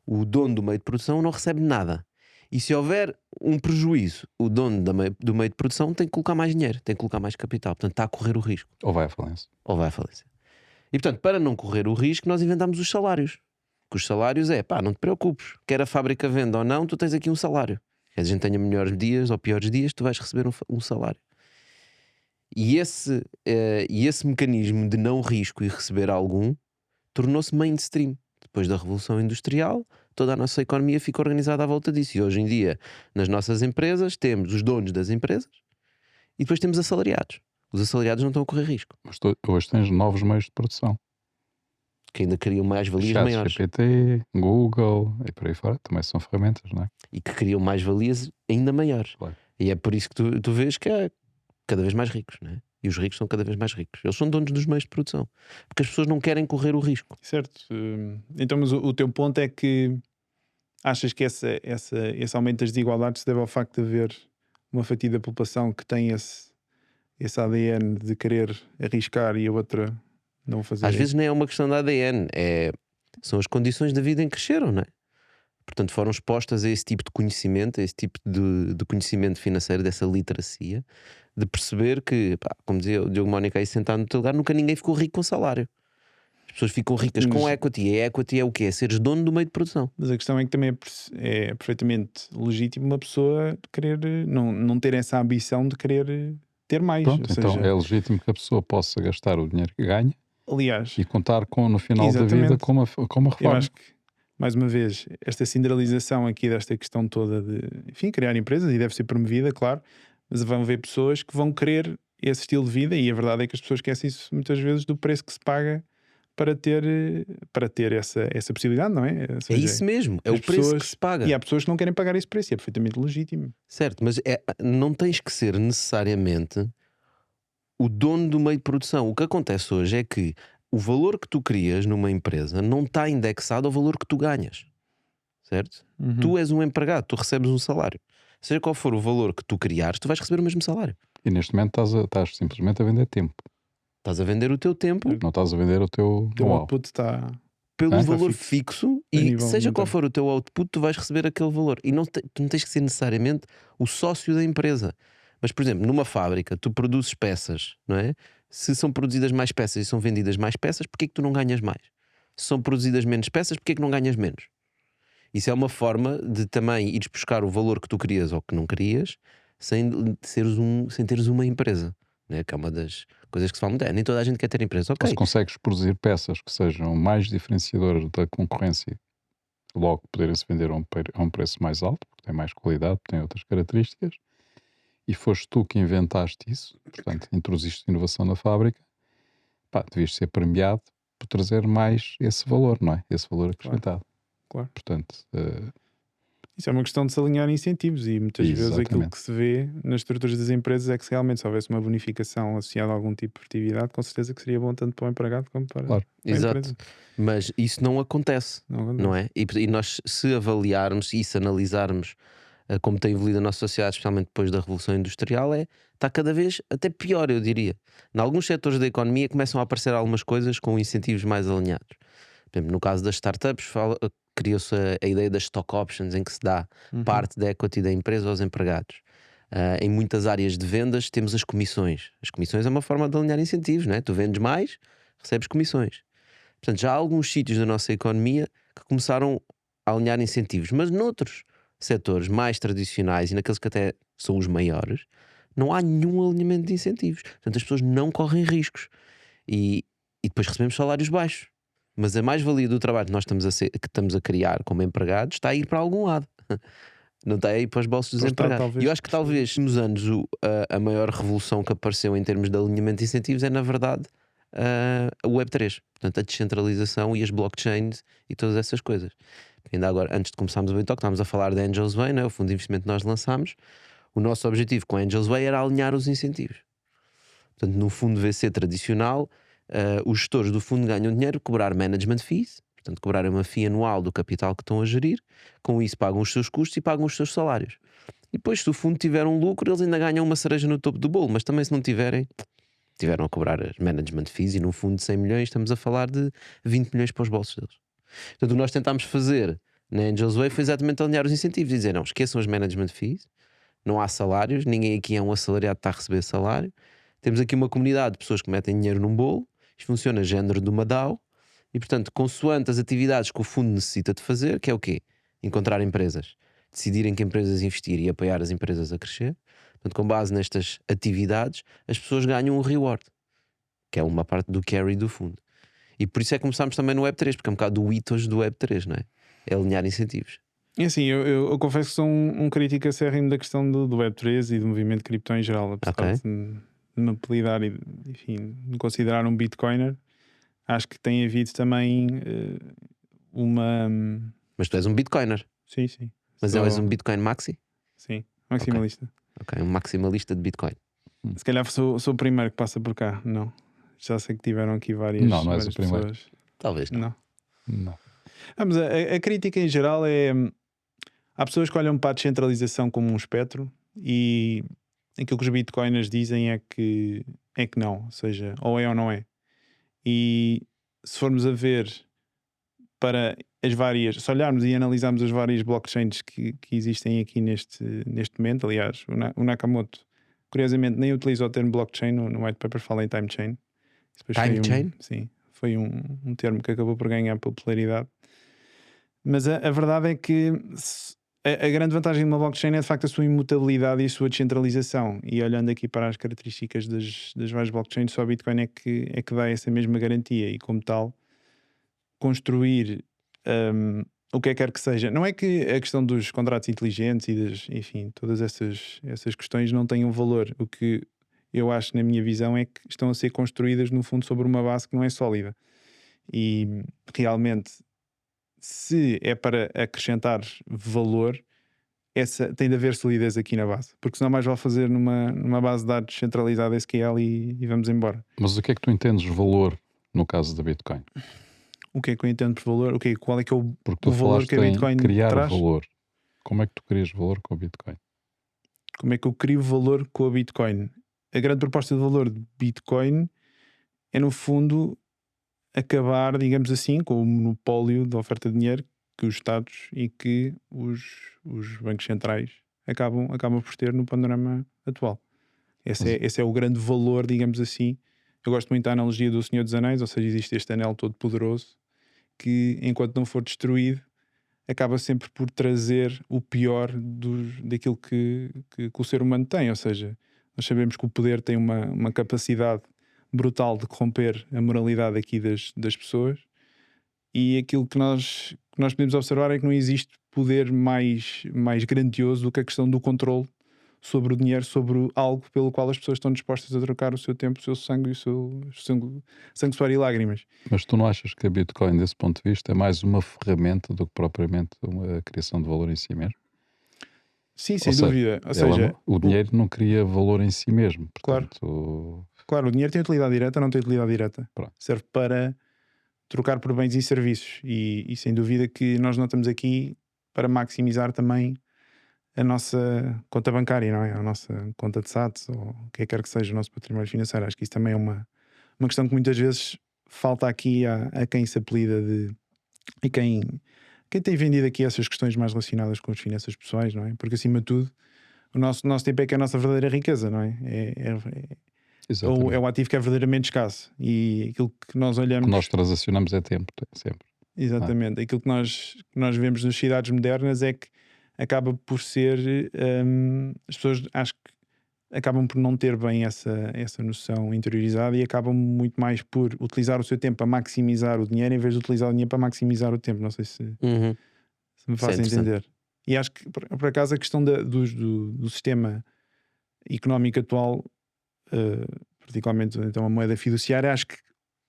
o dono do meio de produção não recebe nada. E se houver um prejuízo, o dono do meio de produção tem que colocar mais dinheiro, tem que colocar mais capital. Portanto, está a correr o risco.
Ou vai à falência.
Ou vai à falência. E portanto, para não correr o risco, nós inventámos os salários. Que os salários é, não te preocupes, quer a fábrica venda ou não, tu tens aqui um salário. Quer a gente tenha melhores dias ou piores dias, tu vais receber um salário. E esse mecanismo de não risco e receber algum tornou-se mainstream. Depois da Revolução Industrial, toda a nossa economia fica organizada à volta disso. E hoje em dia, nas nossas empresas, temos os donos das empresas e depois temos assalariados. Os assalariados não estão a correr risco.
Mas hoje tens novos meios de produção.
Que ainda criam mais-valias maiores.
GPT, Google e por aí fora, também são ferramentas, não é?
E que criam mais-valias ainda maiores.
Claro.
E é por isso que tu vês que há cada vez mais ricos, não é? E os ricos são cada vez mais ricos. Eles são donos dos meios de produção. Porque as pessoas não querem correr o risco.
Certo. Então, mas o teu ponto é que achas que esse aumento das desigualdades se deve ao facto de haver uma fatia da população que tem esse ADN de querer arriscar e a outra não fazer.
Às vezes nem é uma questão de ADN, são as condições da vida em que cresceram, não é? Portanto, foram expostas a esse tipo de conhecimento, a esse tipo de conhecimento financeiro, dessa literacia, de perceber que, como dizia o Diogo Mónica aí sentado no teu lugar, nunca ninguém ficou rico com salário. As pessoas ficam ricas com equity. E a equity é o quê? É seres dono do meio de produção.
Mas a questão é que também é perfeitamente legítimo uma pessoa querer não ter essa ambição de querer ter mais.
Pronto, então é legítimo que a pessoa possa gastar o dinheiro que ganha,
aliás,
e contar no final da vida com uma reforma.
Eu acho que, mais uma vez, esta centralização aqui desta questão toda de, enfim, criar empresas, e deve ser promovida, claro, mas vão haver pessoas que vão querer esse estilo de vida, e a verdade é que as pessoas esquecem isso muitas vezes do preço que se paga para ter essa possibilidade, não é? Ou seja,
é isso mesmo, é o preço que se paga.
E há pessoas que não querem pagar esse preço, e é perfeitamente legítimo.
Certo, mas não tens que ser necessariamente o dono do meio de produção. O que acontece hoje é que o valor que tu crias numa empresa não está indexado ao valor que tu ganhas. Certo?
Uhum.
Tu és um empregado, tu recebes um salário. Seja qual for o valor que tu criares, tu vais receber o mesmo salário.
E neste momento estás simplesmente a vender tempo.
Estás a vender o teu tempo.
Não estás a vender o teu
output está
pelo valor fixo e seja qual for o teu output, tu vais receber aquele valor. E tu não tens que ser necessariamente o sócio da empresa. Mas, por exemplo, numa fábrica, tu produzes peças, não é? Se são produzidas mais peças e são vendidas mais peças, porquê é que tu não ganhas mais? Se são produzidas menos peças, porquê é que não ganhas menos? Isso é uma forma de também ires buscar o valor que tu querias ou que não querias sem teres uma empresa, né? Que é uma das coisas que se fala muito. Nem toda a gente quer ter empresa. Okay.
Se consegues produzir peças que sejam mais diferenciadoras da concorrência, logo poderem-se vender a um preço mais alto, porque tem mais qualidade, tem outras características, e foste tu que inventaste isso, portanto, introduziste inovação na fábrica, devias ser premiado por trazer mais esse valor, não é? Esse valor acrescentado.
Claro.
Portanto,
Isso é uma questão de se alinhar incentivos e muitas vezes aquilo que se vê nas estruturas das empresas é que se realmente se houvesse uma bonificação associada a algum tipo de atividade, com certeza que seria bom tanto para o empregado como para a empresa.
Mas isso não acontece, não é? E nós, se avaliarmos e se analisarmos como tem evoluído a nossa sociedade, especialmente depois da Revolução Industrial, está cada vez até pior, eu diria. Em alguns setores da economia começam a aparecer algumas coisas com incentivos mais alinhados. Por exemplo, no caso das startups, criou-se a ideia das stock options, em que se dá parte da equity da empresa aos empregados. Em muitas áreas de vendas temos as comissões. As comissões é uma forma de alinhar incentivos, não é? Tu vendes mais, recebes comissões. Portanto, já há alguns sítios da nossa economia que começaram a alinhar incentivos, mas noutros setores mais tradicionais e naqueles que até são os maiores, não há nenhum alinhamento de incentivos. Portanto, as pessoas não correm riscos e depois recebemos salários baixos. Mas a mais-valia do trabalho que nós estamos a criar como empregados está a ir para algum lado. Não está a ir para os bolsos dos empregados. E eu acho que talvez nos anos a maior revolução que apareceu em termos de alinhamento de incentivos é, na verdade, a Web3. Portanto, a descentralização e as blockchains e todas essas coisas. Ainda agora, antes de começarmos o Talk, estávamos a falar da Angels Way, né? O fundo de investimento que nós lançámos. O nosso objetivo com a Angels Way era alinhar os incentivos. Portanto, no fundo VC tradicional, os gestores do fundo ganham dinheiro, cobrar management fees, portanto, cobrar uma FII anual do capital que estão a gerir. Com isso pagam os seus custos e pagam os seus salários. E depois, se o fundo tiver um lucro, eles ainda ganham uma cereja no topo do bolo. Mas também, se não tiverem, tiveram a cobrar as management fees, e num fundo de 100 milhões estamos a falar de 20 milhões para os bolsos deles. Portanto, o que nós tentámos fazer na Angels Way foi exatamente alinhar os incentivos e dizer: não, esqueçam as management fees, não há salários, ninguém aqui é um assalariado que está a receber salário. Temos aqui uma comunidade de pessoas que metem dinheiro num bolo. Isto funciona género de uma DAO. E, portanto, consoante as atividades que o fundo necessita de fazer, que é o quê? Encontrar empresas, decidir em que empresas investir e apoiar as empresas a crescer. Portanto, com base nestas atividades, as pessoas ganham um reward, que é uma parte do carry do fundo. E por isso é que começámos também no Web3, porque é um bocado do ethos do Web3, não é? É alinhar incentivos.
É assim, eu confesso que sou um crítico acérrimo da questão do Web3 e do movimento cripto em geral, apesar de me apelidar e, enfim, me considerar um Bitcoiner. Acho que tem havido também uma...
Mas tu és um Bitcoiner.
Sim.
Mas és um Bitcoin maxi?
Sim, maximalista.
Ok, um maximalista de Bitcoin.
Se calhar sou o primeiro que passa por cá, não? Já sei que tiveram aqui várias pessoas.
Não és o primeiro.
Talvez não.
Mas a crítica em geral é... Há pessoas que olham para a descentralização como um espectro e aquilo que os Bitcoiners dizem é que não, ou seja, ou é ou não é. E se formos a ver para as várias, se olharmos e analisarmos as várias blockchains que existem aqui neste momento, aliás, o Nakamoto, curiosamente, nem utiliza o termo blockchain, no white paper fala em time chain.
Time chain?
Sim, foi um termo que acabou por ganhar popularidade. Mas a verdade é que a grande vantagem de uma blockchain é de facto a sua imutabilidade e a sua descentralização. E olhando aqui para as características das várias blockchains, só a Bitcoin é que dá essa mesma garantia. E como tal, construir o que quer que seja. Não é que a questão dos contratos inteligentes e enfim, todas essas questões não tenham valor. O que eu acho, na minha visão, é que estão a ser construídas no fundo sobre uma base que não é sólida. E realmente, se é para acrescentar valor, tem de haver solidez aqui na base, porque senão mais vale fazer numa base de dados centralizada SQL e vamos embora.
Mas o que é que tu entendes valor no caso da Bitcoin?
O que é que eu entendo por valor? Qual é que é o
valor
que a Bitcoin
criar
traz?
Valor. Como é que tu crias valor com a Bitcoin?
Como é que eu crio valor com a Bitcoin? A grande proposta de valor de Bitcoin é, no fundo, acabar, digamos assim, com o monopólio da oferta de dinheiro que os Estados e que os bancos centrais acabam por ter no panorama atual. Esse é o grande valor, digamos assim. Eu gosto muito da analogia do Senhor dos Anéis, ou seja, existe este anel todo poderoso que, enquanto não for destruído, acaba sempre por trazer o pior daquilo que o ser humano tem. Ou seja, nós sabemos que o poder tem uma capacidade brutal de corromper a moralidade aqui das pessoas, e aquilo que nós podemos observar é que não existe poder mais grandioso do que a questão do controle sobre o dinheiro, sobre algo pelo qual as pessoas estão dispostas a trocar o seu tempo, o seu sangue e o seu sangue, suor e lágrimas.
Mas tu não achas que a Bitcoin, desse ponto de vista, é mais uma ferramenta do que propriamente a criação de valor em si mesmo?
Sim, sem
Ou seja,
dúvida. Ou
ela
seja,
o dinheiro não cria valor em si mesmo.
Claro.
Portanto,
claro, o dinheiro tem utilidade direta, não tem utilidade direta.
Pronto.
Serve para trocar por bens e serviços. E sem dúvida que nós não estamos aqui para maximizar também a nossa conta bancária, não é? A nossa conta de SATs, ou o que quer que seja o nosso património financeiro. Acho que isso também é uma questão que muitas vezes falta aqui a quem se apelida de... E quem tem vendido aqui essas questões mais relacionadas com as finanças pessoais, não é? Porque acima de tudo, o nosso tempo é que é a nossa verdadeira riqueza, não é? É o ativo que é verdadeiramente escasso. E aquilo que nós olhamos...
O que nós transacionamos é tempo, sempre.
Exatamente. Aquilo que nós vemos nas cidades modernas é que acaba por ser... as pessoas acho que acabam por não ter bem essa noção interiorizada e acabam muito mais por utilizar o seu tempo para maximizar o dinheiro em vez de utilizar o dinheiro para maximizar o tempo. Não sei se me faço entender. E acho que, por acaso, a questão do sistema económico atual, particularmente então a moeda fiduciária, acho que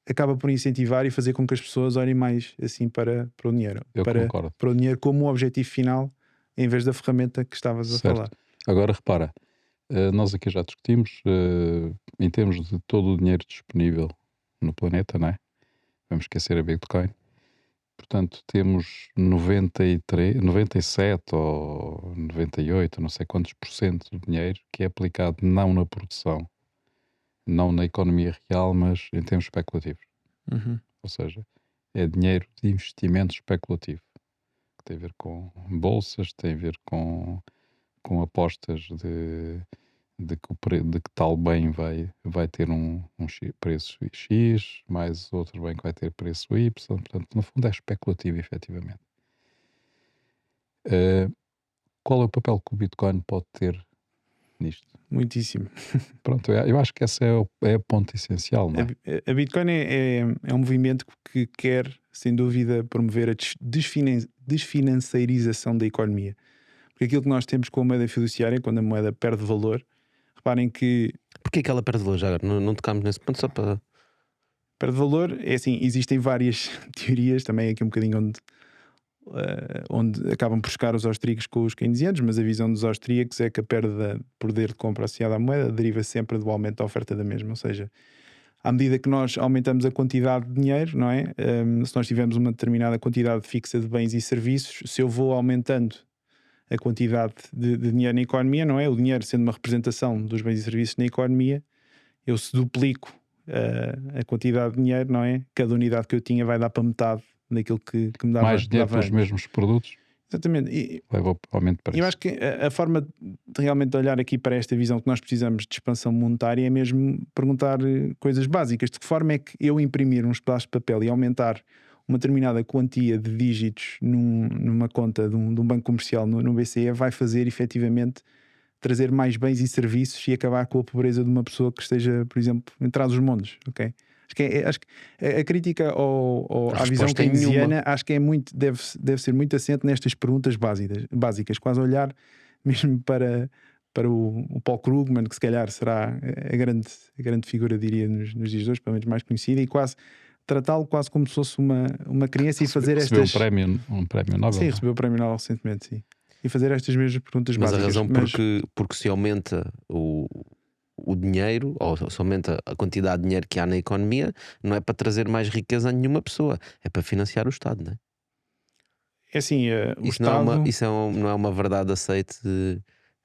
acaba por incentivar e fazer com que as pessoas olhem mais assim para o dinheiro.
Concordo.
Para o dinheiro como o objetivo final, em vez da ferramenta que estavas a falar.
Agora repara, nós aqui já discutimos em termos de todo o dinheiro disponível no planeta, não é? Vamos esquecer a Bitcoin. Portanto, temos 97 ou 98, não sei quantos por cento do dinheiro que é aplicado não na produção, não na economia real, mas em termos especulativos. Ou seja, é dinheiro de investimento especulativo. Que tem a ver com bolsas, tem a ver com apostas de que tal bem vai ter um preço X, mais outro bem que vai ter preço Y. Portanto, no fundo é especulativo, efetivamente. Qual é o papel que o Bitcoin pode ter nisto?
Muitíssimo.
Pronto, eu acho que esse é o ponto essencial, não é?
A Bitcoin é um movimento que quer, sem dúvida, promover a desfinanciarização da economia. Porque aquilo que nós temos com a moeda fiduciária, quando a moeda perde valor, reparem que...
Porquê que ela perde valor? Já não tocámos nesse ponto, só para...
Perde valor, é assim, existem várias teorias, também aqui um bocadinho onde acabam por buscar os austríacos com os keynesianos, mas a visão dos austríacos é que a perda de poder de compra associada à moeda deriva sempre do aumento da oferta da mesma, ou seja, à medida que nós aumentamos a quantidade de dinheiro, não é? Se nós tivermos uma determinada quantidade fixa de bens e serviços, se eu vou aumentando a quantidade de dinheiro na economia, não é? O dinheiro sendo uma representação dos bens e serviços na economia, eu se duplico a quantidade de dinheiro, não é? Cada unidade que eu tinha vai dar para metade daquilo que me dava.
Mais dinheiro pelos mesmos produtos.
Exatamente.
Leva ao aumento de preço.
Eu acho que a forma de realmente olhar aqui para esta visão que nós precisamos de expansão monetária é mesmo perguntar coisas básicas. De que forma é que eu imprimir uns pedaços de papel e aumentar uma determinada quantia de dígitos numa conta de um banco comercial no BCE vai fazer efetivamente trazer mais bens e serviços e acabar com a pobreza de uma pessoa que esteja, por exemplo, em Trás-os-Montes, ok? Acho que a crítica à visão keynesiana acho que é muito, deve ser muito assente nestas perguntas básicas, quase olhar mesmo para o Paul Krugman, que se calhar será a grande figura, diria, nos dias de hoje, pelo menos mais conhecida, e quase tratá-lo quase como se fosse uma criança e fazer estas...
Recebeu um prémio Nobel.
Sim, recebeu o prémio Nobel recentemente, sim. E fazer estas mesmas perguntas
básicas.
Mas
a razão porque se aumenta o dinheiro, ou se aumenta a quantidade de dinheiro que há na economia, não é para trazer mais riqueza a nenhuma pessoa, é para financiar o Estado, não é?
É assim, o
isso
Estado...
não é uma verdade aceite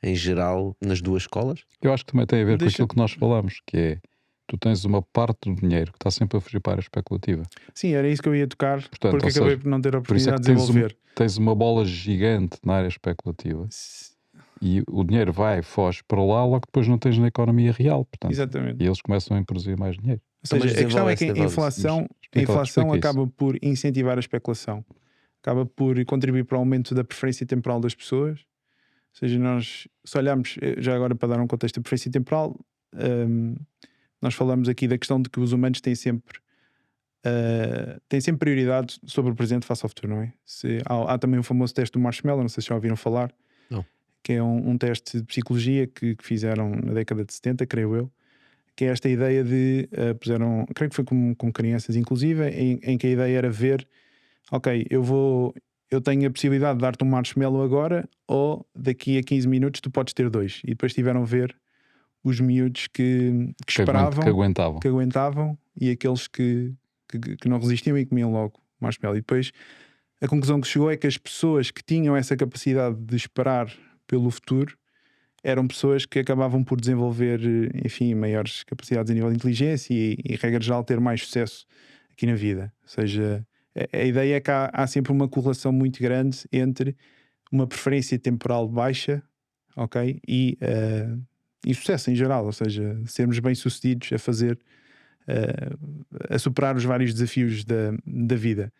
em geral nas duas escolas?
Eu acho que também tem a ver com aquilo que nós falamos, que é, tu tens uma parte do dinheiro que está sempre a fugir para a área especulativa.
Sim, era isso que eu ia tocar, portanto, porque acabei por não ter a oportunidade de desenvolver.
Tens uma bola gigante na área especulativa e o dinheiro foge para lá, logo depois não tens na economia real. Portanto,
exatamente.
E eles começam a produzir mais dinheiro.
Ou seja, a questão é que a inflação acaba por incentivar a especulação, acaba por contribuir para o aumento da preferência temporal das pessoas. Ou seja, nós, se olharmos, já agora para dar um contexto da preferência temporal, nós falamos aqui da questão de que os humanos têm sempre prioridade sobre o presente face ao futuro, não é? Há também o famoso teste do Marshmallow, não sei se já ouviram falar,
não.
Que é um teste de psicologia que fizeram na década de 70, creio eu, que é esta ideia de, puseram, creio que foi com crianças inclusive, em que a ideia era ver, ok, eu vou eu tenho a possibilidade de dar-te um marshmallow agora, ou daqui a 15 minutos tu podes ter 2. E depois tiveram a ver os miúdos que esperavam,
que
aguentavam, e aqueles que não resistiam e comiam logo marshmallow. E depois a conclusão que chegou é que as pessoas que tinham essa capacidade de esperar pelo futuro eram pessoas que acabavam por desenvolver, enfim, maiores capacidades a nível de inteligência e regra geral, ter mais sucesso aqui na vida. Ou seja, a ideia é que há sempre uma correlação muito grande entre uma preferência temporal baixa, ok, e sucesso em geral, ou seja, sermos bem-sucedidos a fazer, a superar os vários desafios da vida.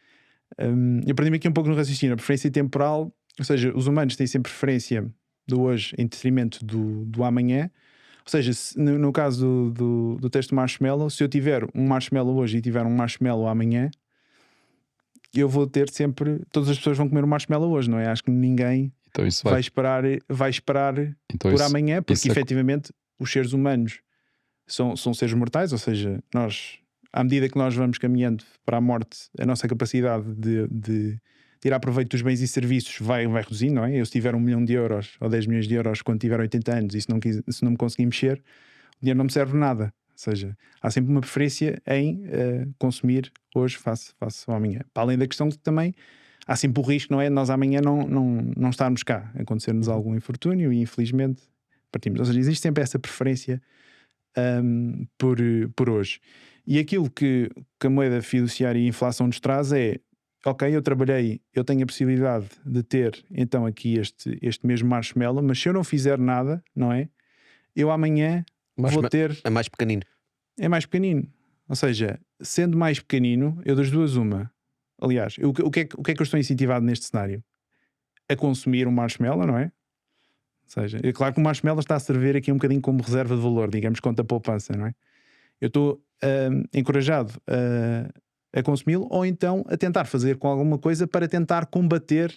Eu perdi-me aqui um pouco no raciocínio. A preferência temporal, ou seja, os humanos têm sempre preferência do hoje em detrimento do amanhã. Ou seja, no caso do teste do marshmallow, se eu tiver um marshmallow hoje e tiver um marshmallow amanhã, eu vou ter sempre, todas as pessoas vão comer um marshmallow hoje, não é? Acho que ninguém
então isso
vai esperar
então
por amanhã, porque efetivamente os seres humanos são seres mortais, ou seja, nós, à medida que nós vamos caminhando para a morte, a nossa capacidade de tirar proveito dos bens e serviços vai reduzindo, não é? Eu, se tiver 1 milhão de euros ou 10 milhões de euros quando tiver 80 anos e se não me conseguir mexer, o dinheiro não me serve nada. Ou seja, há sempre uma preferência em consumir hoje face ao amanhã. Para além da questão que também há sempre o risco, não é? Nós amanhã não estarmos cá, acontecer-nos algum infortúnio e infelizmente partimos. Ou seja, existe sempre essa preferência por hoje. E aquilo que a moeda fiduciária e a inflação nos traz é: ok, eu trabalhei, eu tenho a possibilidade de ter então aqui este mesmo marshmallow, mas se eu não fizer nada, não é? Eu amanhã vou ter...
É mais pequenino.
É mais pequenino. Ou seja, sendo mais pequenino, eu das duas uma. Aliás, o que é que eu estou incentivado neste cenário? A consumir um marshmallow, não é? Ou seja, é claro que o marshmallow está a servir aqui um bocadinho como reserva de valor, digamos, conta poupança, não é? Eu estou encorajado a consumi-lo, ou então a tentar fazer com alguma coisa para tentar combater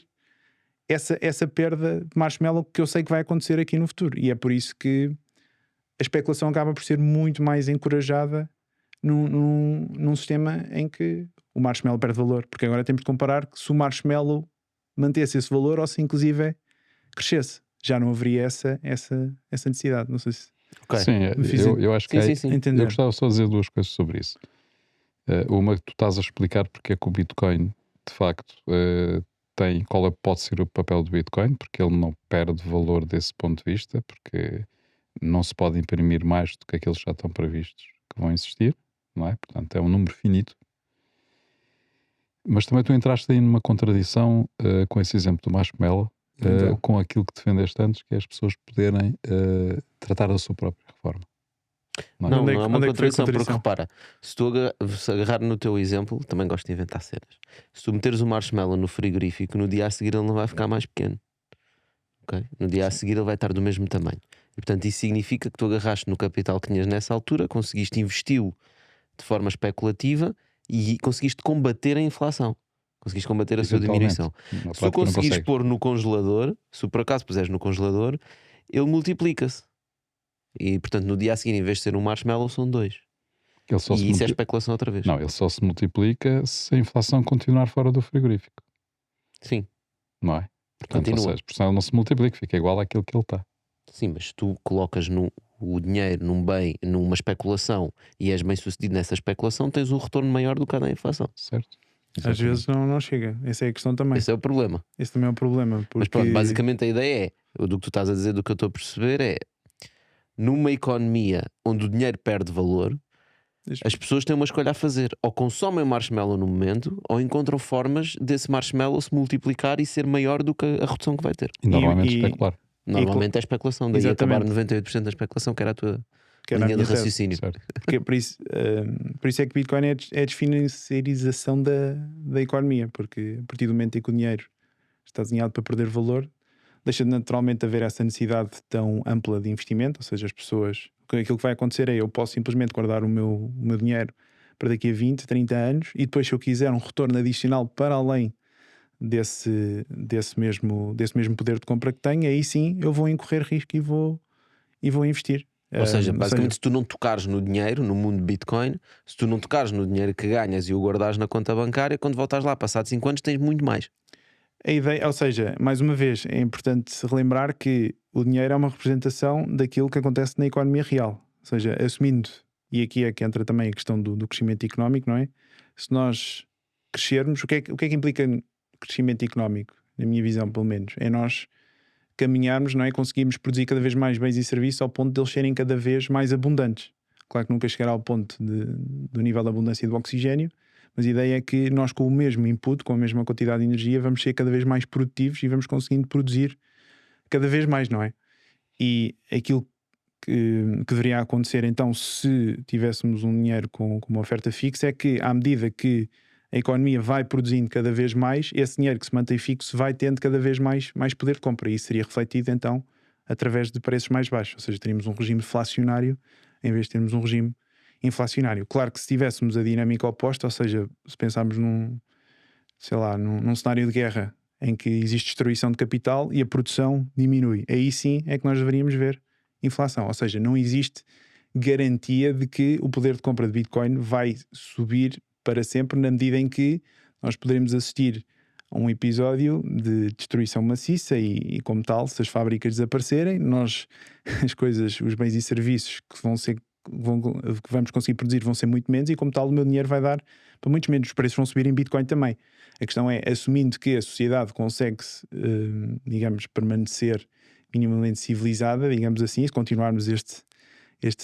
essa perda de marshmallow que eu sei que vai acontecer aqui no futuro. E é por isso que a especulação acaba por ser muito mais encorajada num sistema em que o marshmallow perde valor, porque agora temos de comparar que se o marshmallow mantesse esse valor ou se inclusive crescesse, já não haveria essa necessidade. Não sei se...
Okay.
Sim, eu acho que
sim.
Eu gostava só de dizer duas coisas sobre isso. Uma, que tu estás a explicar porque é que o Bitcoin de facto qual pode ser o papel do Bitcoin, porque ele não perde valor desse ponto de vista, porque não se pode imprimir mais do que aqueles que já estão previstos que vão existir, não é? Portanto, é um número finito. Mas também tu entraste aí numa contradição com esse exemplo do marshmallow, então, com aquilo que defendeste antes, que é as pessoas poderem tratar da sua própria reforma.
Não é uma contradição, porque repara, se tu agarrar no teu exemplo, também gosto de inventar cenas. Se tu meteres o marshmallow no frigorífico, no dia a seguir ele não vai ficar mais pequeno. Okay? No dia a seguir ele vai estar do mesmo tamanho. E portanto isso significa que tu agarraste no capital que tinhas nessa altura, conseguiste investi-lo de forma especulativa e conseguiste combater a inflação. Conseguiste combater a sua diminuição. Se tu conseguires pôr no congelador, se por acaso puseres no congelador, ele multiplica-se. E portanto no dia a seguir, em vez de ser um marshmallow, são 2. E isso é especulação outra vez.
Não, ele só se multiplica se a inflação continuar fora do frigorífico.
Sim.
Não é? Portanto, ou seja, porque senão ele não se multiplica, fica igual àquilo que ele está.
Sim, mas se tu colocas o dinheiro num bem, numa especulação, e és bem sucedido nessa especulação, tens um retorno maior do que a da inflação.
Certo.
Às vezes não chega. Essa é a questão também.
Esse é o problema.
Esse também é o problema. Porque...
Mas pronto, basicamente a ideia é, do que tu estás a dizer, do que eu estou a perceber é, numa economia onde o dinheiro perde valor, as pessoas têm uma escolha a fazer: ou consomem o marshmallow no momento, ou encontram formas desse marshmallow se multiplicar e ser maior do que a redução que vai ter.
E normalmente especular.
Normalmente é especulação, daí acabar 98% da especulação, que era a tua linha de raciocínio.
Porque por isso é que Bitcoin é a desfinanciarização da economia, porque a partir do momento em que o dinheiro está desenhado para perder valor, deixa de naturalmente haver essa necessidade tão ampla de investimento. Ou seja, as pessoas, aquilo que vai acontecer é: eu posso simplesmente guardar o meu dinheiro para daqui a 20, 30 anos, e depois, se eu quiser um retorno adicional para além desse mesmo poder de compra que tenho, aí sim eu vou incorrer risco e vou investir.
Ou seja, basicamente, se tu não tocares no dinheiro, no mundo de Bitcoin, se tu não tocares no dinheiro que ganhas e o guardares na conta bancária, quando voltares lá, passados 5 anos, tens muito mais.
A ideia, ou seja, mais uma vez, é importante relembrar que o dinheiro é uma representação daquilo que acontece na economia real. Ou seja, assumindo, e aqui é que entra também a questão do crescimento económico, não é? Se nós crescermos, o que é que implica crescimento económico? Na minha visão, pelo menos, é nós caminharmos, não é? Conseguirmos produzir cada vez mais bens e serviços ao ponto de eles serem cada vez mais abundantes. Claro que nunca chegará ao ponto do nível de abundância do oxigênio, mas a ideia é que nós, com o mesmo input, com a mesma quantidade de energia, vamos ser cada vez mais produtivos e vamos conseguindo produzir cada vez mais, não é? E aquilo que deveria acontecer então, se tivéssemos um dinheiro com uma oferta fixa, é que à medida que a economia vai produzindo cada vez mais, esse dinheiro que se mantém fixo vai tendo cada vez mais poder de compra, e isso seria refletido então através de preços mais baixos, ou seja, teríamos um regime deflacionário em vez de termos um regime inflacionário. Claro que se tivéssemos a dinâmica oposta, ou seja, se pensarmos num cenário de guerra em que existe destruição de capital e a produção diminui, aí sim é que nós deveríamos ver inflação, ou seja, não existe garantia de que o poder de compra de Bitcoin vai subir para sempre, na medida em que nós poderemos assistir a um episódio de destruição maciça e como tal, se as fábricas desaparecerem, os bens e serviços que vamos conseguir produzir vão ser muito menos, e como tal o meu dinheiro vai dar para muitos menos, os preços vão subir em Bitcoin também. A questão é, assumindo que a sociedade consegue, digamos, permanecer minimamente civilizada, digamos assim, se continuarmos este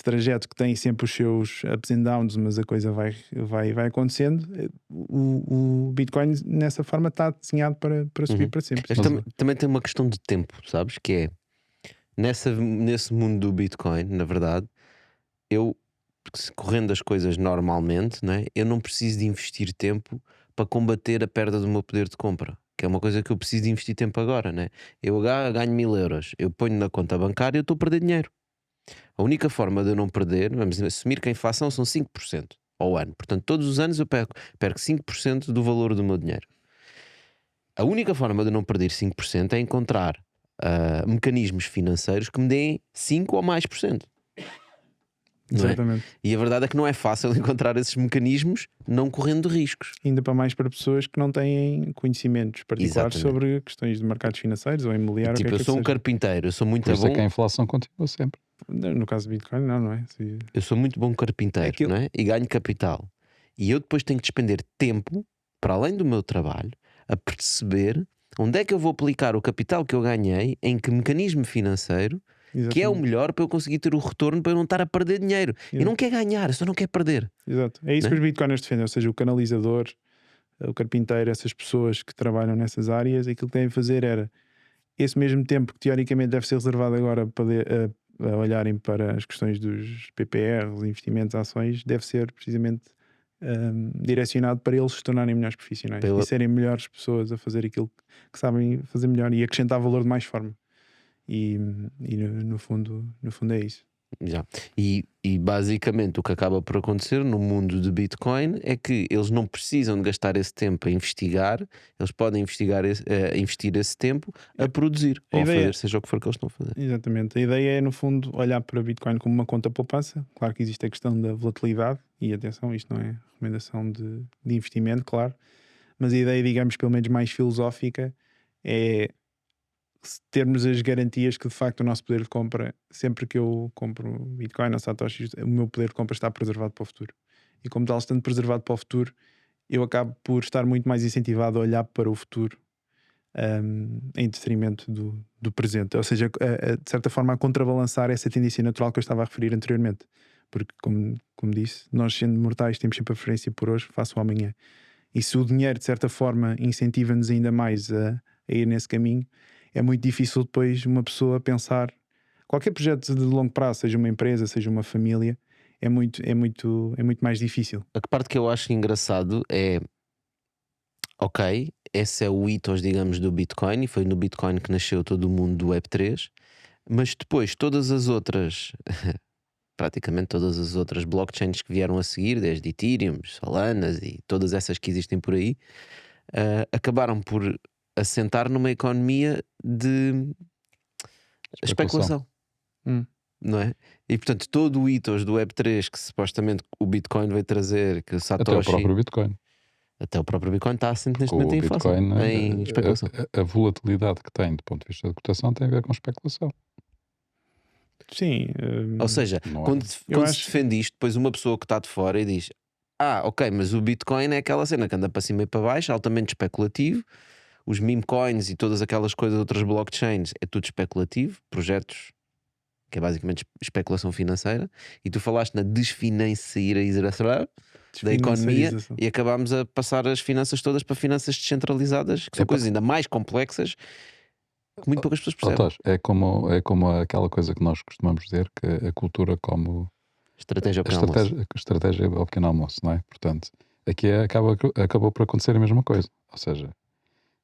trajeto que tem sempre os seus ups and downs, mas a coisa vai acontecendo, o Bitcoin nessa forma está desenhado para subir para sempre.
Também tem uma questão de tempo, sabes? Que é, nesse mundo do Bitcoin, na verdade, correndo as coisas normalmente, não é? Eu não preciso de investir tempo para combater a perda do meu poder de compra, que é uma coisa que eu preciso de investir tempo agora, né? Eu ganho 1000 euros, eu ponho na conta bancária e eu estou a perder dinheiro. A única forma de eu não perder, vamos assumir que a inflação são 5% ao ano, portanto todos os anos eu perco 5% do valor do meu dinheiro. A única forma de eu não perder 5% é encontrar mecanismos financeiros que me deem 5 ou mais por cento.
Exatamente.
E a verdade é que não é fácil encontrar esses mecanismos não correndo riscos.
Ainda para mais para pessoas que não têm conhecimentos particulares sobre questões de mercados financeiros ou imobiliário.
Tipo, eu sou um carpinteiro, eu sou muito bom.
Por isso é que a inflação continua sempre.
No caso do Bitcoin, não é?
Eu sou muito bom carpinteiro, não é? E ganho capital. E eu depois tenho que despender tempo, para além do meu trabalho, a perceber onde é que eu vou aplicar o capital que eu ganhei, em que mecanismo financeiro. Exatamente. Que é o melhor para eu conseguir ter o retorno, para eu não estar a perder dinheiro. Eu não quero ganhar, eu só não quero perder.
Exato. É isso que os bitcoiners defendem, ou seja, o canalizador, o carpinteiro, essas pessoas que trabalham nessas áreas, aquilo que devem fazer era esse mesmo tempo que teoricamente deve ser reservado agora para a olharem para as questões dos PPRs, investimentos, ações, deve ser precisamente direcionado para eles se tornarem melhores profissionais e serem melhores pessoas a fazer aquilo que sabem fazer melhor e acrescentar valor de mais forma. E no fundo é isso.
Já. E basicamente o que acaba por acontecer no mundo de Bitcoin é que eles não precisam de gastar esse tempo a investigar, eles podem investir esse tempo a produzir ou a fazer seja o que for que eles estão a fazer.
Exatamente. A ideia é, no fundo, olhar para Bitcoin como uma conta poupança. Claro que existe a questão da volatilidade e atenção, isto não é recomendação de investimento, claro, mas a ideia, digamos, pelo menos mais filosófica, é termos as garantias que de facto o nosso poder de compra, sempre que eu compro Bitcoin ou Satoshi, o meu poder de compra está preservado para o futuro. E como tal, estando preservado para o futuro, eu acabo por estar muito mais incentivado a olhar para o futuro em detrimento do presente. Ou seja, de certa forma a contrabalançar essa tendência natural que eu estava a referir anteriormente. Porque, como disse, nós sendo mortais temos sempre a preferência por hoje face ao amanhã. E se o dinheiro, de certa forma, incentiva-nos ainda mais a ir nesse caminho, é muito difícil depois uma pessoa pensar qualquer projeto de longo prazo, seja uma empresa, seja uma família, é muito mais difícil.
A parte que eu acho engraçado é, ok, esse é o ethos, digamos, do Bitcoin, e foi no Bitcoin que nasceu todo o mundo do Web3, mas depois todas as outras praticamente todas as outras blockchains que vieram a seguir, desde Ethereum, Solana e todas essas que existem por aí, acabaram por assentar numa economia de especulação. Não é? E portanto todo o ethos do Web3 que supostamente o Bitcoin veio trazer, que o Satoshi...
Até o próprio Bitcoin.
Até o próprio Bitcoin está assente neste
O
momento em inflação,
Bitcoin,
em especulação.
a volatilidade que tem do ponto de vista da cotação tem a ver com especulação.
Sim.
Ou seja,
Não é?
quando se defende isto, depois uma pessoa que está de fora e diz: ok, mas o Bitcoin é aquela cena que anda para cima e para baixo, altamente especulativo. Os meme coins e todas aquelas coisas, outras blockchains, é tudo especulativo, projetos que é basicamente especulação financeira. E tu falaste na desfinanciarização da economia e acabámos a passar as finanças todas para finanças descentralizadas, que são coisas ainda mais complexas que muito poucas pessoas percebem.
É como aquela coisa que nós costumamos dizer, que a cultura como
estratégia ao pequeno almoço.
Estratégia ao pequeno almoço, não é? Portanto, aqui acabou por acontecer a mesma coisa. Ou seja,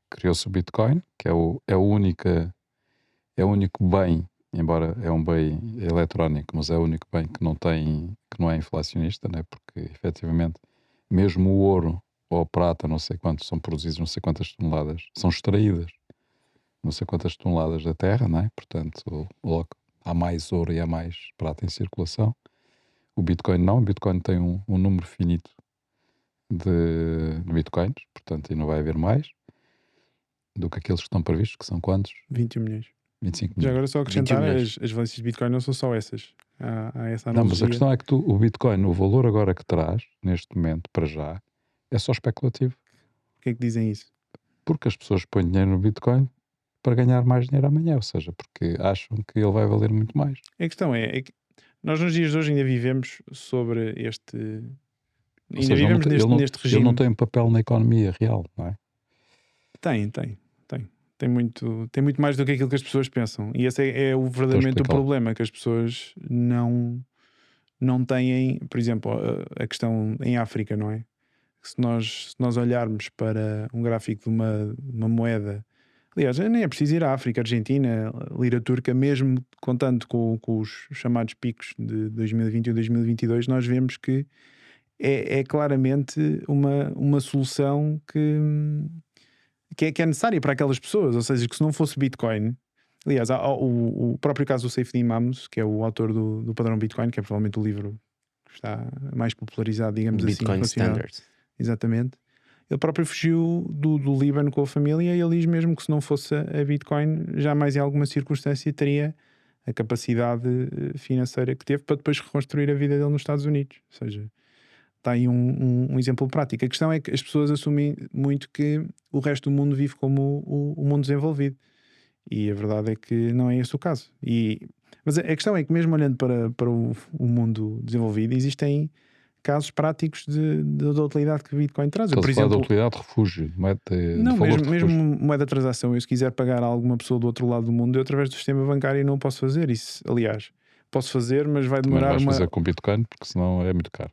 criou-se o Bitcoin, que é o único bem, embora é um bem eletrónico, mas é o único bem que não é inflacionista, né? Porque efetivamente mesmo o ouro ou a prata, não sei quantos, são produzidos não sei quantas toneladas, são extraídas não sei quantas toneladas da terra, não é? Portanto, logo há mais ouro e há mais prata em circulação. O Bitcoin não, o Bitcoin tem um número finito de Bitcoins, portanto, e não vai haver mais do que aqueles que estão previstos, que são quantos?
21 milhões.
25 milhões.
Já agora só acrescentar, as valências de Bitcoin não são só essas. Há essa analogia.
Não, mas a questão é que o Bitcoin, o valor agora que traz, neste momento, para já, é só especulativo.
Por que é que dizem isso?
Porque as pessoas põem dinheiro no Bitcoin para ganhar mais dinheiro amanhã, ou seja, porque acham que ele vai valer muito mais.
A questão é que nós nos dias de hoje ainda vivemos sobre este... Ainda vivemos neste regime.
Ele não tem papel na economia real, não é?
Tem. Tem muito mais do que aquilo que as pessoas pensam. E esse é verdadeiramente o problema, que as pessoas não têm, por exemplo, a questão em África, não é? Se nós olharmos para um gráfico de uma moeda, aliás, nem é preciso ir à África, Argentina, lira turca, mesmo contando com os chamados picos de 2021 e 2022, nós vemos que é claramente uma solução que é necessária para aquelas pessoas. Ou seja, que se não fosse Bitcoin, aliás, há o próprio caso do Saifedean Mammous, que é o autor do padrão Bitcoin, que é provavelmente o livro que está mais popularizado, digamos
Bitcoin
assim. Bitcoin
Standards.
Exatamente. Ele próprio fugiu do Líbano com a família e ele diz mesmo que se não fosse a Bitcoin, jamais em alguma circunstância teria a capacidade financeira que teve para depois reconstruir a vida dele nos Estados Unidos. Ou seja, está aí um exemplo prático. A questão é que as pessoas assumem muito que o resto do mundo vive como o mundo desenvolvido. E a verdade é que não é esse o caso. Mas a questão é que mesmo olhando para o mundo desenvolvido, existem casos práticos da utilidade que o Bitcoin traz.
Por exemplo, da utilidade de refúgio,
mesmo moeda de transação. Eu, se quiser pagar a alguma pessoa do outro lado do mundo, eu através do sistema bancário não posso fazer isso. Aliás, posso fazer, mas vai demorar
mas vais fazer com Bitcoin, porque senão é muito caro.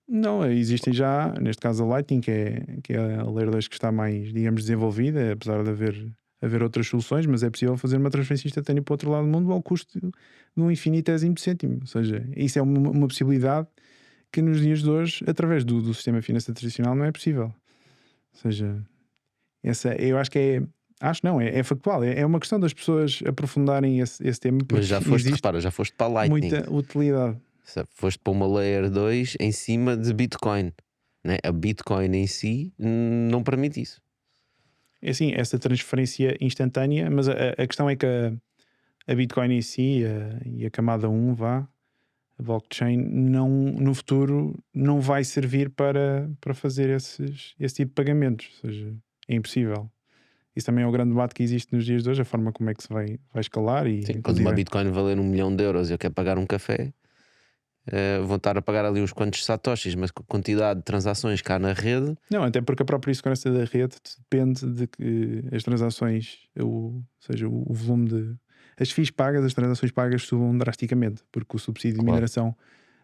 Não, existem já, neste caso a Lightning, que é a Layer 2 que está mais, digamos, desenvolvida, apesar de haver outras soluções, mas é possível fazer uma transferência instantânea para o outro lado do mundo ao custo de um infinitésimo de cêntimo. Ou seja, isso é uma possibilidade que nos dias de hoje, através do sistema financeiro tradicional, não é possível. Ou seja, eu acho que é factual. É uma questão das pessoas aprofundarem esse tema.
Mas já foste para a Lightning.
Muita utilidade.
Foste para uma Layer 2 em cima de Bitcoin, né? A Bitcoin em si não permite isso.
É assim, essa transferência instantânea, mas a questão é que a Bitcoin em si e a camada 1 a blockchain no futuro não vai servir para fazer esse tipo de pagamentos. Ou seja, é impossível. Isso também é o grande debate que existe nos dias de hoje, a forma como é que se vai escalar.
Sim, quando uma Bitcoin valer 1 milhão de euros e eu quero pagar um café, vão estar a pagar ali uns quantos satoshis, mas com a quantidade de transações cá na rede.
Não, até porque a própria segurança da rede depende de que as transações, ou seja, o volume de as FIIs pagas, as transações pagas subam drasticamente, porque o subsídio de mineração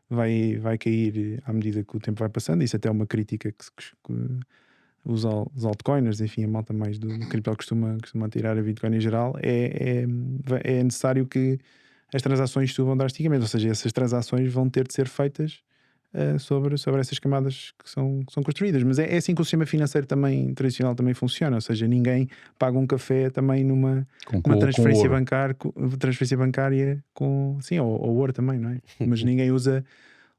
vai cair à medida que o tempo vai passando. Isso até é uma crítica que os altcoiners, enfim, a malta mais do cripto costuma tirar a Bitcoin em geral. É necessário que as transações subam drasticamente, ou seja, essas transações vão ter de ser feitas sobre essas camadas que são construídas. Mas é assim que o sistema financeiro tradicional também funciona, ou seja, ninguém paga um café também numa transferência bancária com sim, ou ouro também, não é? Mas ninguém usa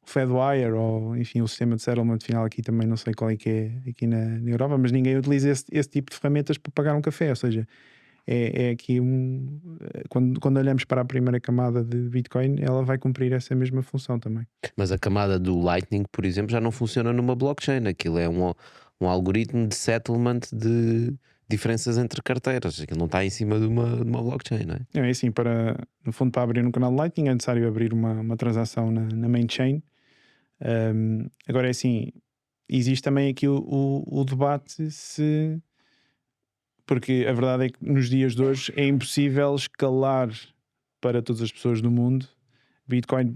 Fedwire ou enfim o sistema de settlement final aqui também não sei qual é que é aqui na Europa, mas ninguém utiliza esse tipo de ferramentas para pagar um café, ou seja, é aqui quando olhamos para a primeira camada de Bitcoin, ela vai cumprir essa mesma função também.
Mas a camada do Lightning, por exemplo, já não funciona numa blockchain. Aquilo é um algoritmo de settlement de diferenças entre carteiras. Aquilo não está em cima de uma blockchain, não é?
É assim, no fundo, para abrir um canal de Lightning é necessário abrir uma transação na main chain. Agora é assim, existe também aqui o debate se... Porque a verdade é que nos dias de hoje é impossível escalar para todas as pessoas do mundo Bitcoin,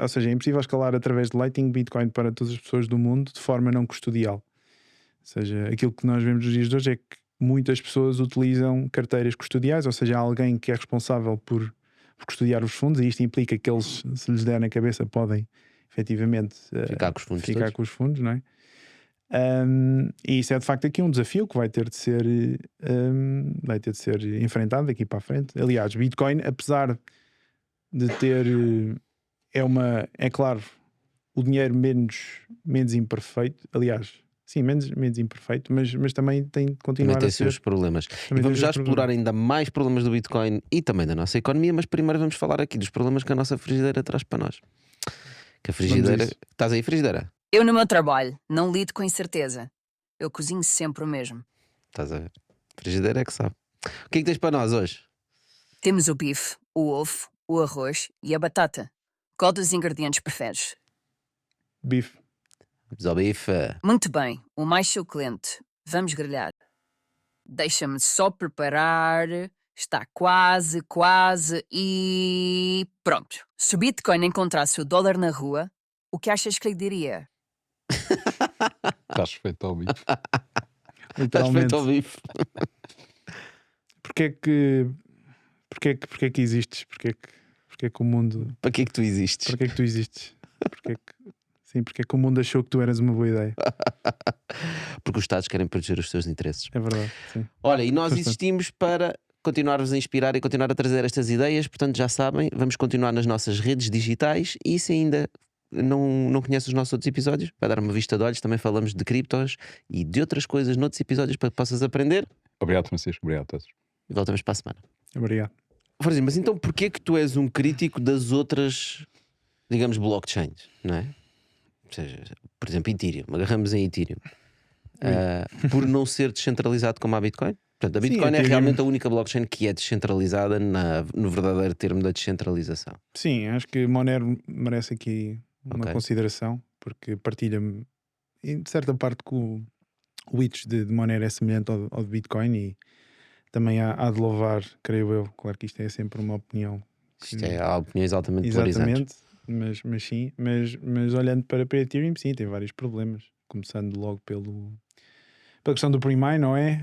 ou seja, é impossível escalar através de Lightning Bitcoin para todas as pessoas do mundo de forma não custodial. Ou seja, aquilo que nós vemos nos dias de hoje é que muitas pessoas utilizam carteiras custodiais, ou seja, há alguém que é responsável por custodiar os fundos, e isto implica que eles, se lhes der na cabeça, podem efetivamente
ficar com os
fundos, não é? E isso é de facto aqui um desafio que vai ter de ser enfrentado daqui para a frente. Aliás, Bitcoin, apesar de ter é claro, o dinheiro menos imperfeito, aliás, sim, menos imperfeito, mas também tem de continuar
a ser seus problemas. E vamos já explorar ainda mais problemas do Bitcoin e também da nossa economia, mas primeiro vamos falar aqui dos problemas que a nossa frigideira traz para nós. Que a frigideira... Estás aí, frigideira?
Eu no meu trabalho não lido com incerteza. Eu cozinho sempre o mesmo.
Estás a ver? Frigideira é que sabe. O que é que tens para nós hoje?
Temos o bife, o ovo, o arroz e a batata. Qual dos ingredientes preferes?
Bife.
Vamos ao bife.
Muito bem, o mais suculento. Vamos grelhar. Deixa-me só preparar. Está quase e... Pronto. Se o Bitcoin encontrasse o dólar na rua, o que achas que lhe diria?
Estás feito ao bife.
Estás feito ao bife.
Porquê que existes? Porquê que o mundo...
Para que é que tu existes?
Porquê que tu existes? Porquê que o mundo achou que tu eras uma boa ideia?
Porque os Estados querem proteger os seus interesses.
É verdade, sim.
Olha, e nós existimos para continuar-vos a inspirar e continuar a trazer estas ideias. Portanto, já sabem, vamos continuar nas nossas redes digitais. E se ainda não conheces os nossos outros episódios, vai dar uma vista de olhos. Também falamos de criptos e de outras coisas noutros episódios para que possas aprender.
Obrigado, Francisco. Obrigado a todos.
E voltamos para a semana.
Obrigado.
Francisco, mas então porquê que tu és um crítico das outras, digamos, blockchains, não é? Ou seja, por exemplo, Ethereum. Agarramos em Ethereum. Por não ser descentralizado como a Bitcoin? Portanto, a Bitcoin é realmente a única blockchain que é descentralizada no verdadeiro termo da descentralização.
Sim, acho que Monero merece aqui uma consideração, porque partilha-me, de certa parte, que o Witch de Monero é semelhante ao de Bitcoin, e também há de louvar, creio eu. Claro que isto é sempre uma opinião.
Há opiniões altamente polarizantes.
Mas sim, mas olhando para Ethereum, sim, tem vários problemas. Começando logo pela questão do pre-mine, não é?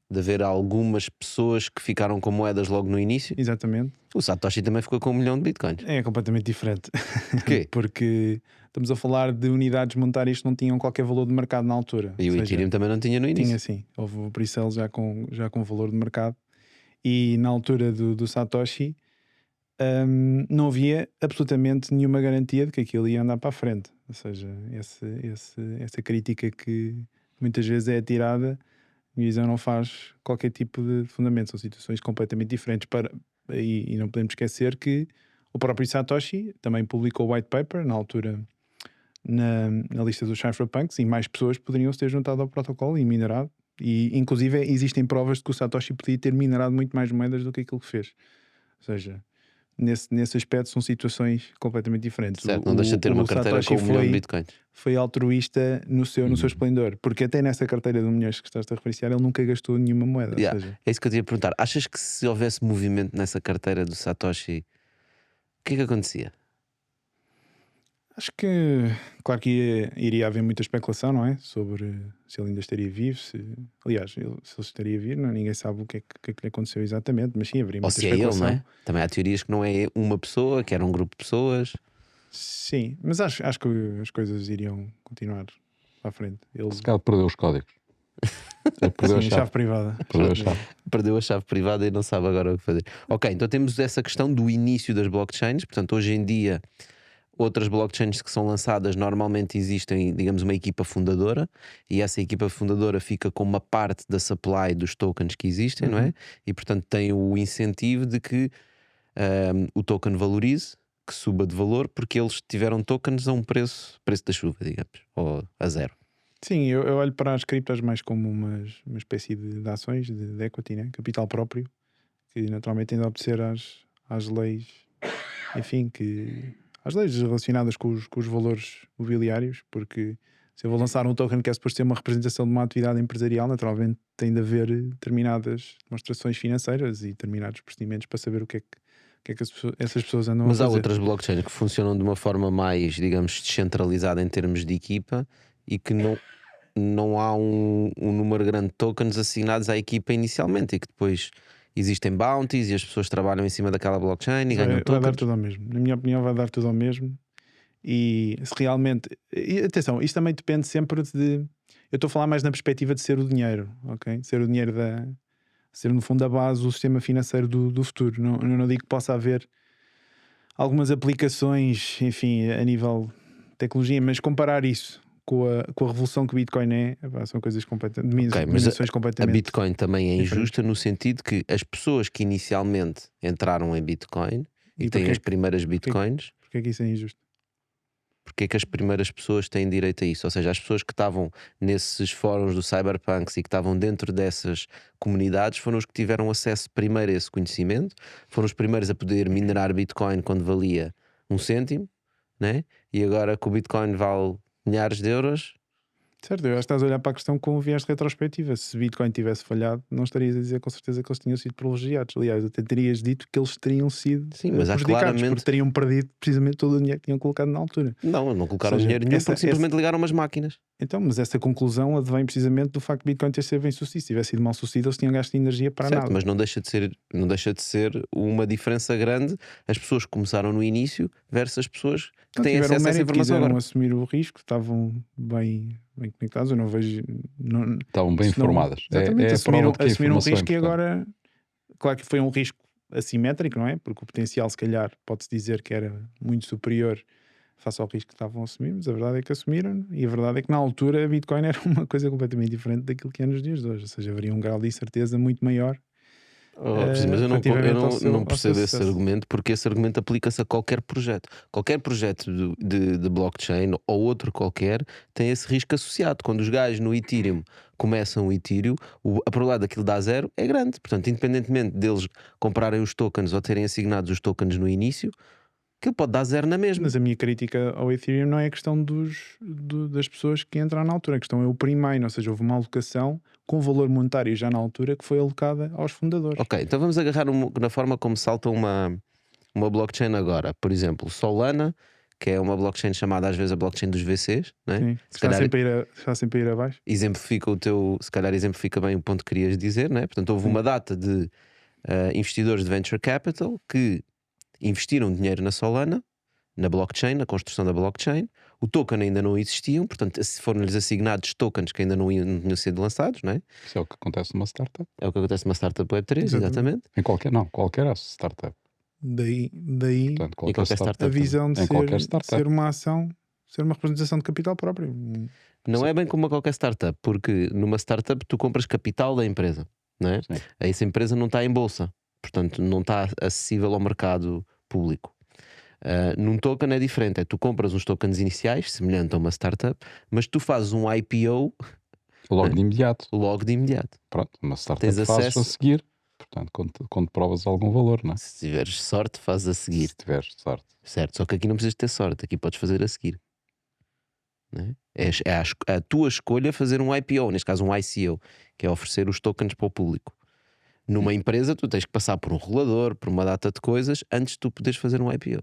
De haver algumas pessoas que ficaram com moedas logo no início.
Exatamente.
O Satoshi também ficou com 1 milhão de bitcoins.
É completamente diferente.
Porquê?
Porque estamos a falar de unidades monetárias que não tinham qualquer valor de mercado na altura.
E o Ethereum também não tinha no início.
Tinha, sim. Houve o pre-sale já com valor de mercado. E na altura do Satoshi não havia absolutamente nenhuma garantia de que aquilo ia andar para a frente. Ou seja, essa crítica que muitas vezes é atirada, a visão não faz qualquer tipo de fundamento. São situações completamente diferentes. E não podemos esquecer que o próprio Satoshi também publicou o white paper na altura na lista dos cypherpunks, e mais pessoas poderiam se ter juntado ao protocolo e minerado. E inclusive existem provas de que o Satoshi podia ter minerado muito mais moedas do que aquilo que fez. Ou seja, nesse aspecto são situações completamente diferentes.
Certo, não deixa de ter uma carteira com 1 milhão de bitcoins.
Foi altruísta no seu esplendor, porque até nessa carteira de 1 milhão que estás a referenciar, ele nunca gastou nenhuma moeda.
Yeah.
Ou seja...
É isso que eu te ia perguntar. Achas que se houvesse movimento nessa carteira do Satoshi, o que é que acontecia?
Acho que, claro que iria haver muita especulação, não é? Sobre se ele ainda estaria vivo. Aliás, se ele estaria vivo, ninguém sabe o que é que lhe aconteceu exatamente, mas sim, haveria muita especulação.
Ele, não é? Também há teorias que não é uma pessoa, que era um grupo de pessoas.
Sim, mas acho que as coisas iriam continuar para a frente. Ele...
Se calhar perdeu os códigos.
Perdeu a chave privada.
Perdeu a chave privada e não sabe agora o que fazer. Ok, então temos essa questão do início das blockchains. Portanto, hoje em dia outras blockchains que são lançadas, normalmente existem, digamos, uma equipa fundadora, e essa equipa fundadora fica com uma parte da supply dos tokens que existem, não é? E portanto tem o incentivo de que o token valorize, que suba de valor, porque eles tiveram tokens a um preço da chuva, digamos, ou a zero.
Sim, eu olho para as criptos mais como uma espécie de ações, de equity, né? Capital próprio, que naturalmente tem de obedecer às leis, enfim, às leis relacionadas com os valores mobiliários, porque se eu vou lançar um token que é suposto ter uma representação de uma atividade empresarial, naturalmente tem de haver determinadas demonstrações financeiras e determinados procedimentos para saber o que é que essas pessoas andam a fazer.
Mas há outras blockchains que funcionam de uma forma mais, digamos, descentralizada em termos de equipa e que não há um número grande de tokens assignados à equipa inicialmente e que depois existem bounties e as pessoas trabalham em cima daquela blockchain e ganham tokens.
Vai dar tudo ao mesmo. Na minha opinião, vai dar tudo ao mesmo. E se realmente. E atenção, isto também depende sempre de. Eu estou a falar mais na perspectiva de ser o dinheiro, ok? Ser o dinheiro ser no fundo a base do sistema financeiro do futuro. Eu não digo que possa haver algumas aplicações, enfim, a nível de tecnologia, mas comparar isso com a revolução que o Bitcoin são coisas completamente.
Okay, mas a Bitcoin também é injusta no sentido que as pessoas que inicialmente entraram em Bitcoin e têm as primeiras Bitcoins.
Porquê é que isso é injusto?
Porque é que as primeiras pessoas têm direito a isso? Ou seja, as pessoas que estavam nesses fóruns do Cyberpunks e que estavam dentro dessas comunidades foram os que tiveram acesso primeiro a esse conhecimento, foram os primeiros a poder minerar Bitcoin quando valia 1 cêntimo, né? E agora que o Bitcoin vale milhares de euros.
Certo, eu acho que estás a olhar para a questão com um viés de retrospectiva. Se Bitcoin tivesse falhado, não estarias a dizer com certeza que eles tinham sido privilegiados. Aliás, até terias dito que eles teriam sido prejudicados,
claramente...
porque teriam perdido precisamente todo o dinheiro que tinham colocado na altura.
Não colocaram dinheiro nenhum porque simplesmente ligaram umas máquinas.
Então, mas essa conclusão advém precisamente do facto de Bitcoin ter sido bem sucedido. Se tivesse sido mal sucedido, eles tinham gasto de energia para
certo,
nada.
Mas não deixa de ser uma diferença grande as pessoas que começaram no início versus as pessoas que têm acesso a essa informação agora.
Assumir o risco, estavam bem conectados. Eu não vejo.
Estavam bem informadas.
Exatamente, assumiram um risco e agora, claro que foi um risco assimétrico, não é? Porque o potencial, se calhar, pode-se dizer que era muito superior face ao risco que estavam a assumir, mas a verdade é que assumiram, e a verdade é que na altura a Bitcoin era uma coisa completamente diferente daquilo que é nos dias de hoje, ou seja, haveria um grau de incerteza muito maior.
Mas eu não percebo esse argumento, porque esse argumento aplica-se a qualquer projeto. Qualquer projeto de blockchain ou outro qualquer tem esse risco associado. Quando os gajos no Ethereum começam o Ethereum, a probabilidade daquilo dar zero é grande. Portanto, independentemente deles comprarem os tokens ou terem assignados os tokens no início, aquilo pode dar zero na mesma.
Mas a minha crítica ao Ethereum não é a questão das pessoas que entraram na altura. A questão é o primeiro, ou seja, houve uma alocação com valor monetário já na altura que foi alocada aos fundadores.
Ok, então vamos agarrar na forma como salta uma blockchain agora. Por exemplo, Solana, que é uma blockchain chamada às vezes a blockchain dos VCs, né?
Sim, está sempre a ir abaixo.
Se calhar exemplifica bem o ponto que querias dizer, né? Portanto, houve uma data de investidores de venture capital que investiram dinheiro na Solana, na blockchain, na construção da blockchain. O token ainda não existiam, portanto foram-lhes assignados tokens que ainda não tinham sido lançados, não é?
Isso é o que acontece numa startup.
É o que acontece numa startup Web3, exatamente.
Em qualquer startup.
Daí
portanto, qualquer startup,
a visão de ser uma ação, ser uma representação de capital próprio.
Não é bem como qualquer startup, porque numa startup tu compras capital da empresa, não é? Essa empresa não está em bolsa, portanto não está acessível ao mercado público. Num token é diferente, tu compras uns tokens iniciais, semelhante a uma startup, mas tu fazes um IPO
logo de imediato.
Pronto,
uma startup fazes a seguir, portanto, quando provas algum valor, não é?
Se tiveres sorte, fazes a seguir.
Se tiveres sorte.
Certo, só que aqui não precisas ter sorte, aqui podes fazer a seguir. Não é? É a tua escolha fazer um IPO, neste caso um ICO, que é oferecer os tokens para o público. Numa empresa tu tens que passar por um regulador, por uma data de coisas, antes de tu poderes fazer um IPO.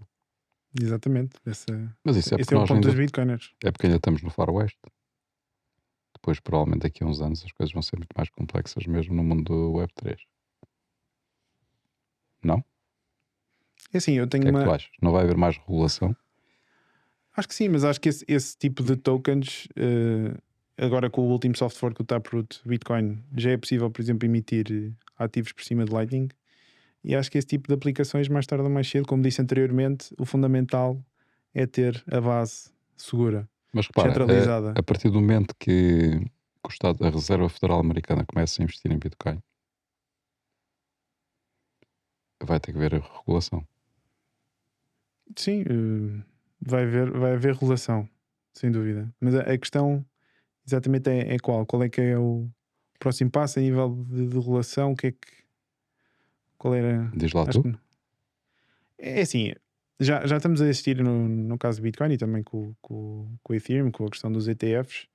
Exatamente.
Mas isso
esse é o ponto dos bitcoiners.
É porque ainda estamos no Far West. Depois, provavelmente, daqui a uns anos as coisas vão ser muito mais complexas mesmo no mundo do Web3. Não?
É assim, eu tenho
que tu achas? Não vai haver mais regulação?
Acho que sim, mas acho que esse tipo de tokens, agora com o último software que o Taproot Bitcoin, já é possível, por exemplo, emitir ativos por cima de Lightning. E acho que esse tipo de aplicações, mais tarde ou mais cedo, como disse anteriormente, o fundamental é ter a base segura,
Mas repara,
centralizada.
a partir do momento que o Estado, a Reserva Federal Americana começa a investir em Bitcoin, vai ter que haver a regulação.
Sim, vai haver regulação, sem dúvida. Mas a questão exatamente é qual? Qual é que é o próximo passo a nível de regulação? O que é que... Qual era?
Diz lá
Acho
tu.
que é assim, já estamos a assistir no caso do Bitcoin e também com o Ethereum, com a questão dos ETFs.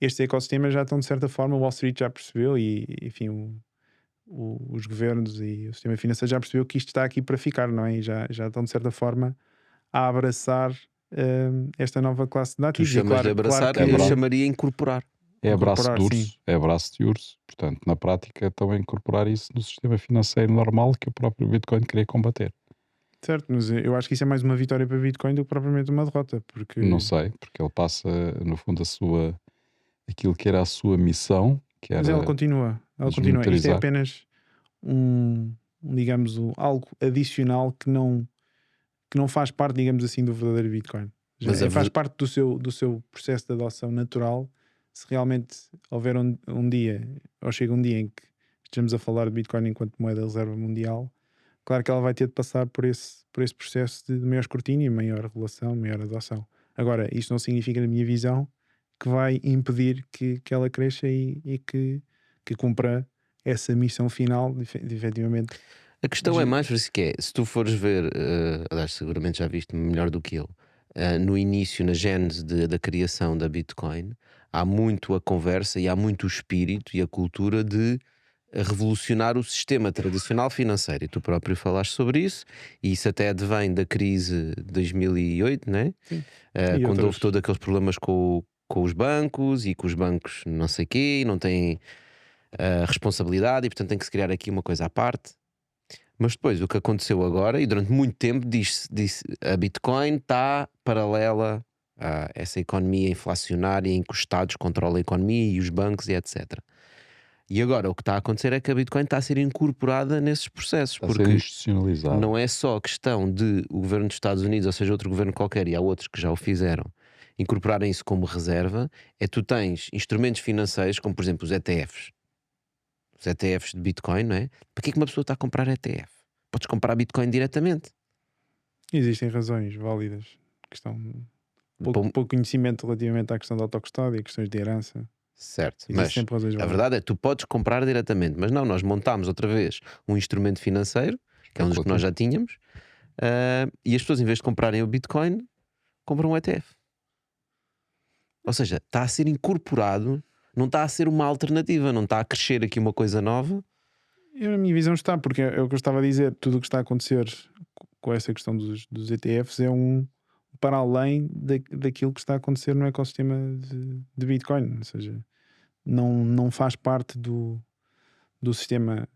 Estes ecossistemas já estão de certa forma, o Wall Street já percebeu e enfim os governos e o sistema financeiro já percebeu que isto está aqui para ficar, não é? E já estão de certa forma a abraçar esta nova classe de
Tu
ativos.
chamas de abraçar,
claro que
eu chamaria incorporar.
É abraço de
incorporar,
urso, é abraço de urso. Portanto, na prática, estão a incorporar isso no sistema financeiro normal que o próprio Bitcoin queria combater.
certo, mas eu acho que isso é mais uma vitória para Bitcoin do que propriamente uma derrota, porque
Não sei, porque ele passa, no fundo, aquilo que era a sua missão, que era
mas ela continua. Isto é
desmonetarizar.
apenas digamos, algo adicional que não faz parte, digamos assim, do verdadeiro Bitcoin.
Mas
Faz parte do seu processo de adoção natural. Se realmente houver um dia, ou chega um dia em que estejamos a falar de Bitcoin enquanto moeda de reserva mundial, claro que ela vai ter de passar por esse processo de maior escrutínio, maior regulação, maior adoção. Agora, isto não significa, na minha visão, que vai impedir que ela cresça e que cumpra essa missão final, de efetivamente.
A questão é mais por isso que é, se tu fores ver, aliás, seguramente já viste melhor do que eu, no início, na gênese da criação da Bitcoin, há muito a conversa e há muito o espírito e a cultura de revolucionar o sistema tradicional financeiro. E tu próprio falaste sobre isso, e isso até advém da crise de 2008, né?
Sim.
Quando houve todos aqueles problemas com os bancos e que os bancos não sei quê, não têm responsabilidade e portanto tem que se criar aqui uma coisa à parte. Mas depois o que aconteceu agora, e durante muito tempo disse a Bitcoin está paralela a essa economia inflacionária em que os Estados controlam a economia e os bancos e etc. E agora o que está a acontecer é que a Bitcoin está a ser incorporada nesses processos,
Está a ser
porque
institucionalizado.
não é só a questão de o governo dos Estados Unidos, ou seja, outro governo qualquer, e há outros que já o fizeram, incorporarem isso como reserva. Tu tens instrumentos financeiros, como por exemplo os ETFs. Os ETFs de Bitcoin, não é? Para que é que uma pessoa está a comprar ETF? Podes comprar Bitcoin diretamente.
Existem razões válidas. Pouco conhecimento relativamente à questão da autocustódia, questões de herança.
Certo,
Existem
mas
sempre razões
a
válidas.
verdade é que tu podes comprar diretamente, mas não, nós montámos outra vez um instrumento financeiro, que é um dos que nós já tínhamos, e as pessoas, em vez de comprarem o Bitcoin, compram um ETF. Ou seja, está a ser incorporado, não está a ser uma alternativa, não está a crescer aqui uma coisa nova.
Na minha visão está, porque é o que eu estava a dizer, tudo o que está a acontecer com essa questão dos ETFs é para além daquilo que está a acontecer no ecossistema de Bitcoin, ou seja, não faz parte do sistema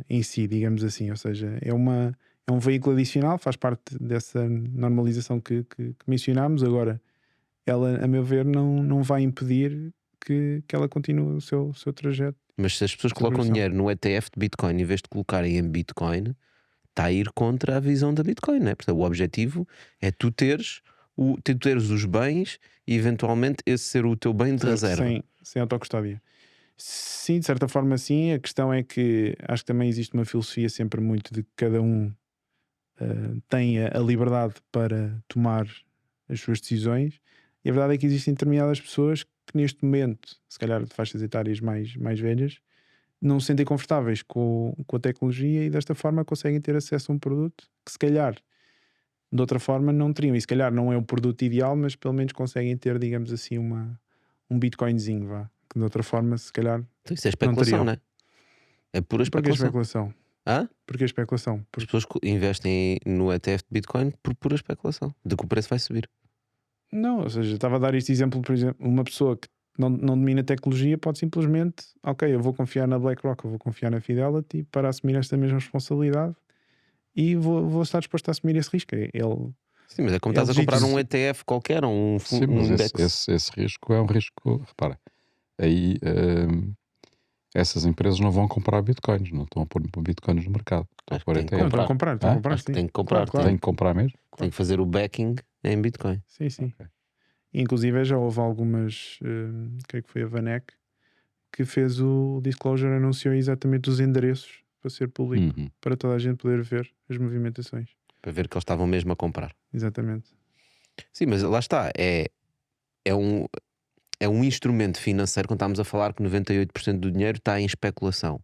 em si, digamos assim, ou seja, é um veículo adicional, faz parte dessa normalização que mencionámos. Agora, ela, a meu ver, não vai impedir que ela continue o seu trajeto.
Mas se as pessoas colocam dinheiro no ETF de Bitcoin em vez de colocarem em Bitcoin, está a ir contra a visão da Bitcoin, né? Portanto, o objetivo é tu teres os bens e eventualmente esse ser o teu bem de reserva.
Sem autocustódia. Sim, de certa forma sim. A questão é que acho que também existe uma filosofia sempre muito de que cada um tenha a liberdade para tomar as suas decisões, e a verdade é que existem determinadas pessoas que neste momento, se calhar de faixas etárias mais velhas, não se sentem confortáveis com a tecnologia e desta forma conseguem ter acesso a um produto que se calhar de outra forma não teriam, e se calhar não é o produto ideal, mas pelo menos conseguem ter, digamos assim, um Bitcoinzinho, vá, que de outra forma se calhar
então, isso é especulação, não é? É pura especulação.
Porquê especulação?
Hã?
Porquê especulação?
As pessoas investem no ETF de Bitcoin por pura especulação, de que o preço vai subir.
Não, ou seja, estava a dar este exemplo, por exemplo, uma pessoa que não domina tecnologia pode simplesmente, ok, eu vou confiar na BlackRock, eu vou confiar na Fidelity para assumir esta mesma responsabilidade e vou estar disposto a assumir esse risco.
Sim, mas é como estás a comprar um ETF qualquer, um
Sim, mas esse risco é um risco, repara, aí essas empresas não vão comprar bitcoins, não estão a pôr bitcoins no mercado.
Estão a comprar,
sim.
tem que comprar,
Claro.
Tem que comprar mesmo?
tem que fazer o backing é em Bitcoin.
Sim, sim.
Ok.
Inclusive já houve algumas, creio que foi a Vanek, que fez o disclosure, anunciou exatamente os endereços para ser público, para toda a gente poder ver as movimentações.
Para ver que eles estavam mesmo a comprar.
Exatamente.
Sim, mas lá está. É um instrumento financeiro, quando estamos a falar que 98% do dinheiro está em especulação.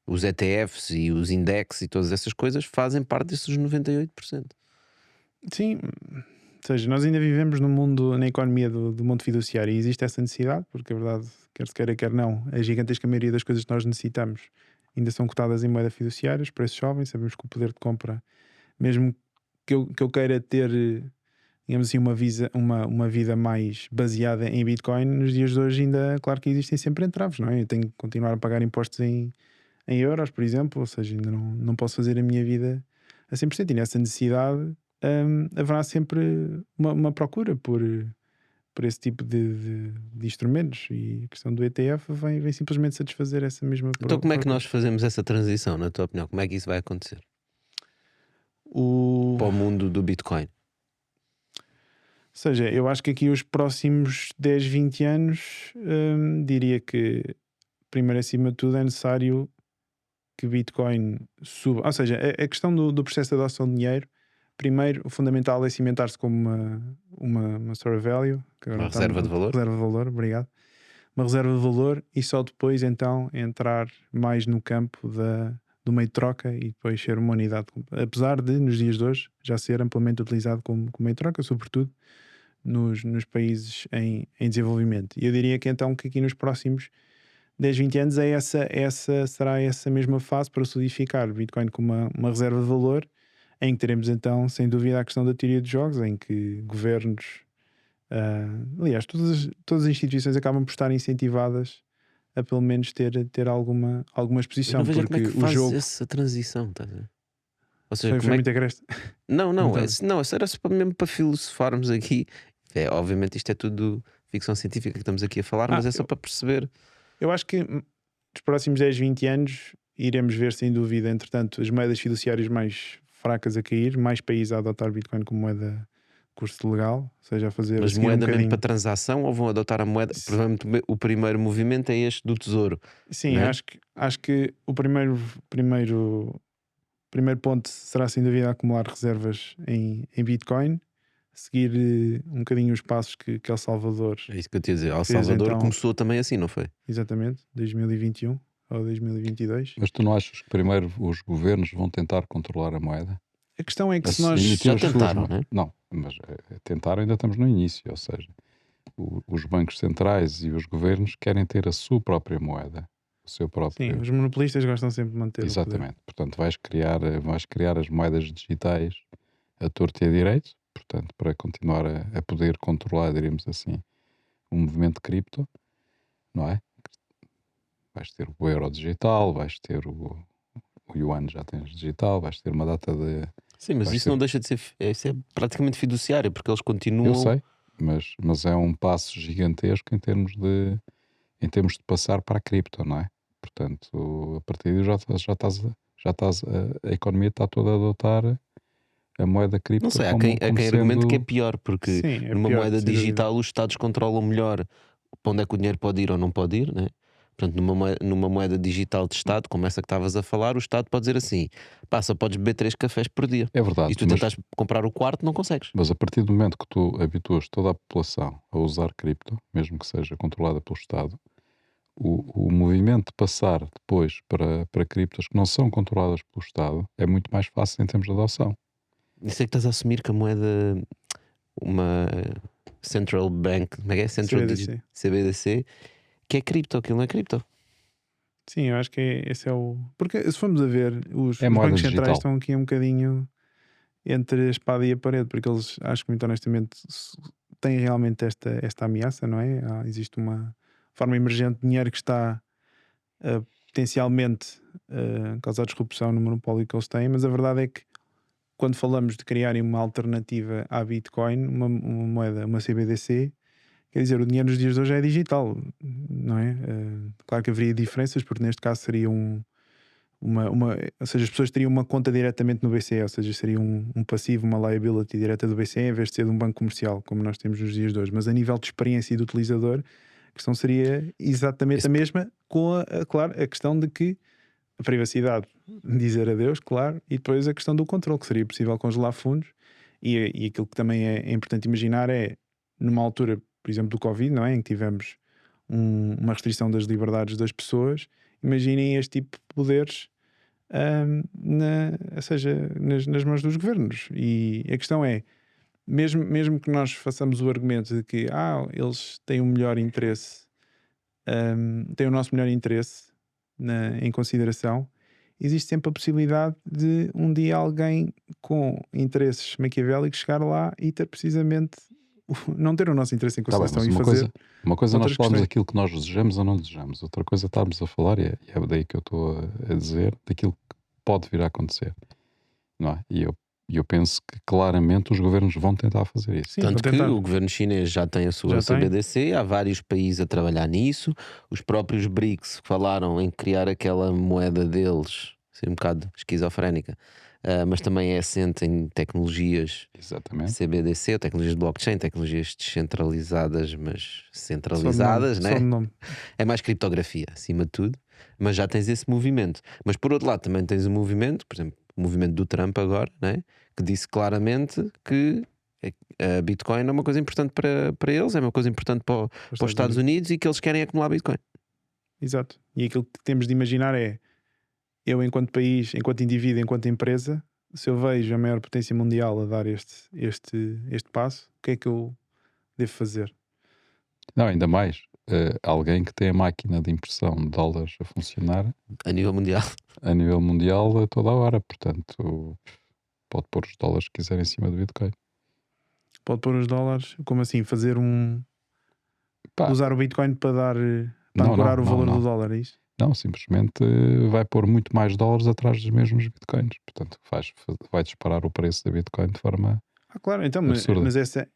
Os ETFs e os index e todas essas coisas fazem parte desses 98%.
Sim, ou seja, nós ainda vivemos no mundo, na economia do mundo fiduciário, e existe essa necessidade, porque a verdade, quer se queira, quer não, a gigantesca maioria das coisas que nós necessitamos ainda são cotadas em moeda fiduciária, os preços sobem, sabemos que o poder de compra, mesmo que eu queira ter, digamos assim, uma vida mais baseada em Bitcoin, nos dias de hoje ainda, claro que existem sempre entraves, não é? Eu tenho que continuar a pagar impostos em euros, por exemplo, ou seja, ainda não posso fazer a minha vida a 100%, e nessa necessidade haverá sempre uma procura por esse tipo de instrumentos, e a questão do ETF vem simplesmente satisfazer essa mesma
Então como é que
procura.
nós fazemos essa transição, na tua opinião? Como é que isso vai acontecer?
Ou
Para o mundo do Bitcoin?
seja, eu acho que aqui os próximos 10, 20 anos, diria que primeiro, acima de tudo, é necessário que Bitcoin suba. Ou seja, a questão do processo de adoção de dinheiro, primeiro, o fundamental é cimentar-se como uma store value, que agora
Uma
está
reserva de valor?
Reserva de valor, obrigado. Uma reserva de valor, e só depois então entrar mais no campo do meio de troca e depois ser uma unidade. Apesar de, nos dias de hoje, já ser amplamente utilizado como meio de troca, sobretudo nos países em desenvolvimento. E eu diria que então que aqui nos próximos 10, 20 anos será essa mesma fase para solidificar o Bitcoin como uma reserva de valor, em que teremos então, sem dúvida, a questão da teoria de jogos, em que governos, aliás, todas as instituições acabam por estar incentivadas a pelo menos ter alguma
Eu não
exposição,
vejo como é
porque
que
o
fazes
jogo
essa transição, estás a ver? Ou seja,
foi
como é
muito
que...
agreste.
Não,
Então,
isso era só mesmo para filosofarmos aqui. Obviamente isto é tudo ficção científica que estamos aqui a falar, mas é só para perceber.
eu acho que nos próximos 10, 20 anos iremos ver, sem dúvida, entretanto, as moedas fiduciárias mais fracas a cair, mais países a adotar Bitcoin como moeda curso legal, ou seja, a fazer
Mas
a seguir
moeda mesmo
bocadinho.
para transação, ou vão adotar a moeda? Provavelmente o primeiro movimento é este do tesouro.
Sim,
não é?
acho que o primeiro ponto será, sem dúvida, acumular reservas em Bitcoin, seguir um bocadinho os passos que El Salvador
É isso que eu te ia dizer. El
fez,
Salvador
então,
começou também assim, não foi?
exatamente, 2021 ou 2022.
Mas tu não achas que primeiro os governos vão tentar controlar a moeda?
A questão é que se
Assim,
nós...
emitir
Já
as suas
tentaram, não é?
Não, mas tentaram, ainda estamos no início, ou seja, os bancos centrais e os governos querem ter a sua própria moeda, o seu
Sim,
próprio...
os monopolistas gostam sempre de manter o poder.
Exatamente. Portanto, vais criar as moedas digitais a torto e a direito, portanto, para continuar a poder controlar, diríamos assim, o movimento de cripto, não é? Vais ter o euro digital, vais ter o yuan, já tens digital, vais ter uma data de...
Sim, mas
Vai
isso
ser-
não deixa de ser. Isso é praticamente fiduciário, porque eles continuam.
Eu sei, mas é um passo gigantesco em termos de passar para a cripto, não é? Portanto, a partir daí a economia está toda a adotar a moeda cripto
Não sei, há
como
quem argumente que é
sendo...
pior, porque
Sim, é
numa
pior,
moeda
sem dúvida.
digital os Estados controlam melhor para onde é que o dinheiro pode ir ou não pode ir, né? Portanto, numa moeda digital de Estado, como essa que estavas a falar, o Estado pode dizer assim: pá, só podes beber 3 cafés por dia.
É verdade,
E se tu tentas comprar o quarto, não consegues.
mas a partir do momento que tu habituas toda a população a usar cripto, mesmo que seja controlada pelo Estado, o movimento de passar depois para criptos que não são controladas pelo Estado é muito mais fácil em termos de adoção.
Isso é que estás a assumir que a moeda, uma Central Bank, como é que é? CBDC, que é cripto, aquilo não é cripto.
Sim, eu acho que esse é o... Porque se formos a ver, os
moeda
bancos
digital.
centrais estão aqui um bocadinho entre a espada e a parede, porque eles, acho que muito honestamente, têm realmente esta ameaça, não é? Existe uma forma emergente de dinheiro que está potencialmente a causar disrupção no monopólio que eles têm, mas a verdade é que quando falamos de criarem uma alternativa à Bitcoin, uma moeda, uma CBDC, quer dizer, o dinheiro nos dias de hoje é digital, não é? Claro que haveria diferenças, porque neste caso seria ou seja, as pessoas teriam uma conta diretamente no BCE, ou seja, seria um passivo, uma liability direta do BCE em vez de ser de um banco comercial, como nós temos nos dias de hoje. Mas a nível de experiência e do utilizador, a questão seria exatamente a mesma, com claro, a questão de que a privacidade, dizer adeus, claro, e depois a questão do controle, que seria possível congelar fundos. E aquilo que também é importante imaginar é, numa altura, por exemplo, do Covid, não é? Em que tivemos uma restrição das liberdades das pessoas, imaginem este tipo de poderes ou seja, nas mãos dos governos. E a questão é, mesmo que nós façamos o argumento de que eles têm o melhor interesse, têm o nosso melhor interesse em consideração, existe sempre a possibilidade de um dia alguém com interesses maquiavélicos chegar lá e ter precisamente não ter o nosso interesse em consideração e fazer
uma coisa nós
outras
falamos
questões.
daquilo que nós desejamos ou não desejamos, outra coisa estarmos a falar, e é daí que eu estou a dizer, daquilo que pode vir a acontecer, não é? E eu penso que claramente os governos vão tentar fazer isso.
Sim,
Tanto
vou
que
tentar.
o governo chinês já tem a sua
Já tem.
CBDC, há vários países a trabalhar nisso. Os próprios BRICS falaram em criar aquela moeda deles, ser um bocado esquizofrénica, mas também é assente em tecnologias
Exatamente.
CBDC, ou tecnologias de blockchain, tecnologias descentralizadas, mas centralizadas,
Só
né?
de nome.
É mais criptografia, acima de tudo, mas já tens esse movimento. Mas por outro lado, também tens o movimento, por exemplo, o movimento do Trump agora, né? Que disse claramente que a Bitcoin é uma coisa importante para eles, é uma coisa importante para os Estados Unidos e que eles querem acumular Bitcoin.
Exato. E aquilo que temos de imaginar é, eu enquanto país, enquanto indivíduo, enquanto empresa, se eu vejo a maior potência mundial a dar este passo, o que é que eu devo fazer?
Não, ainda mais, alguém que tem a máquina de impressão de dólares a funcionar
A nível mundial.
a nível mundial a toda a hora, portanto pode pôr os dólares que quiser em cima do Bitcoin.
Pode pôr os dólares, como assim? Fazer
Pá,
usar o Bitcoin para dar, para
Não,
ancorar
não,
o valor
não.
do dólar, é isso?
Não, simplesmente vai pôr muito mais dólares atrás dos mesmos Bitcoins. Portanto, vai disparar o preço da Bitcoin de forma
Claro, então, mas
absurda.
essa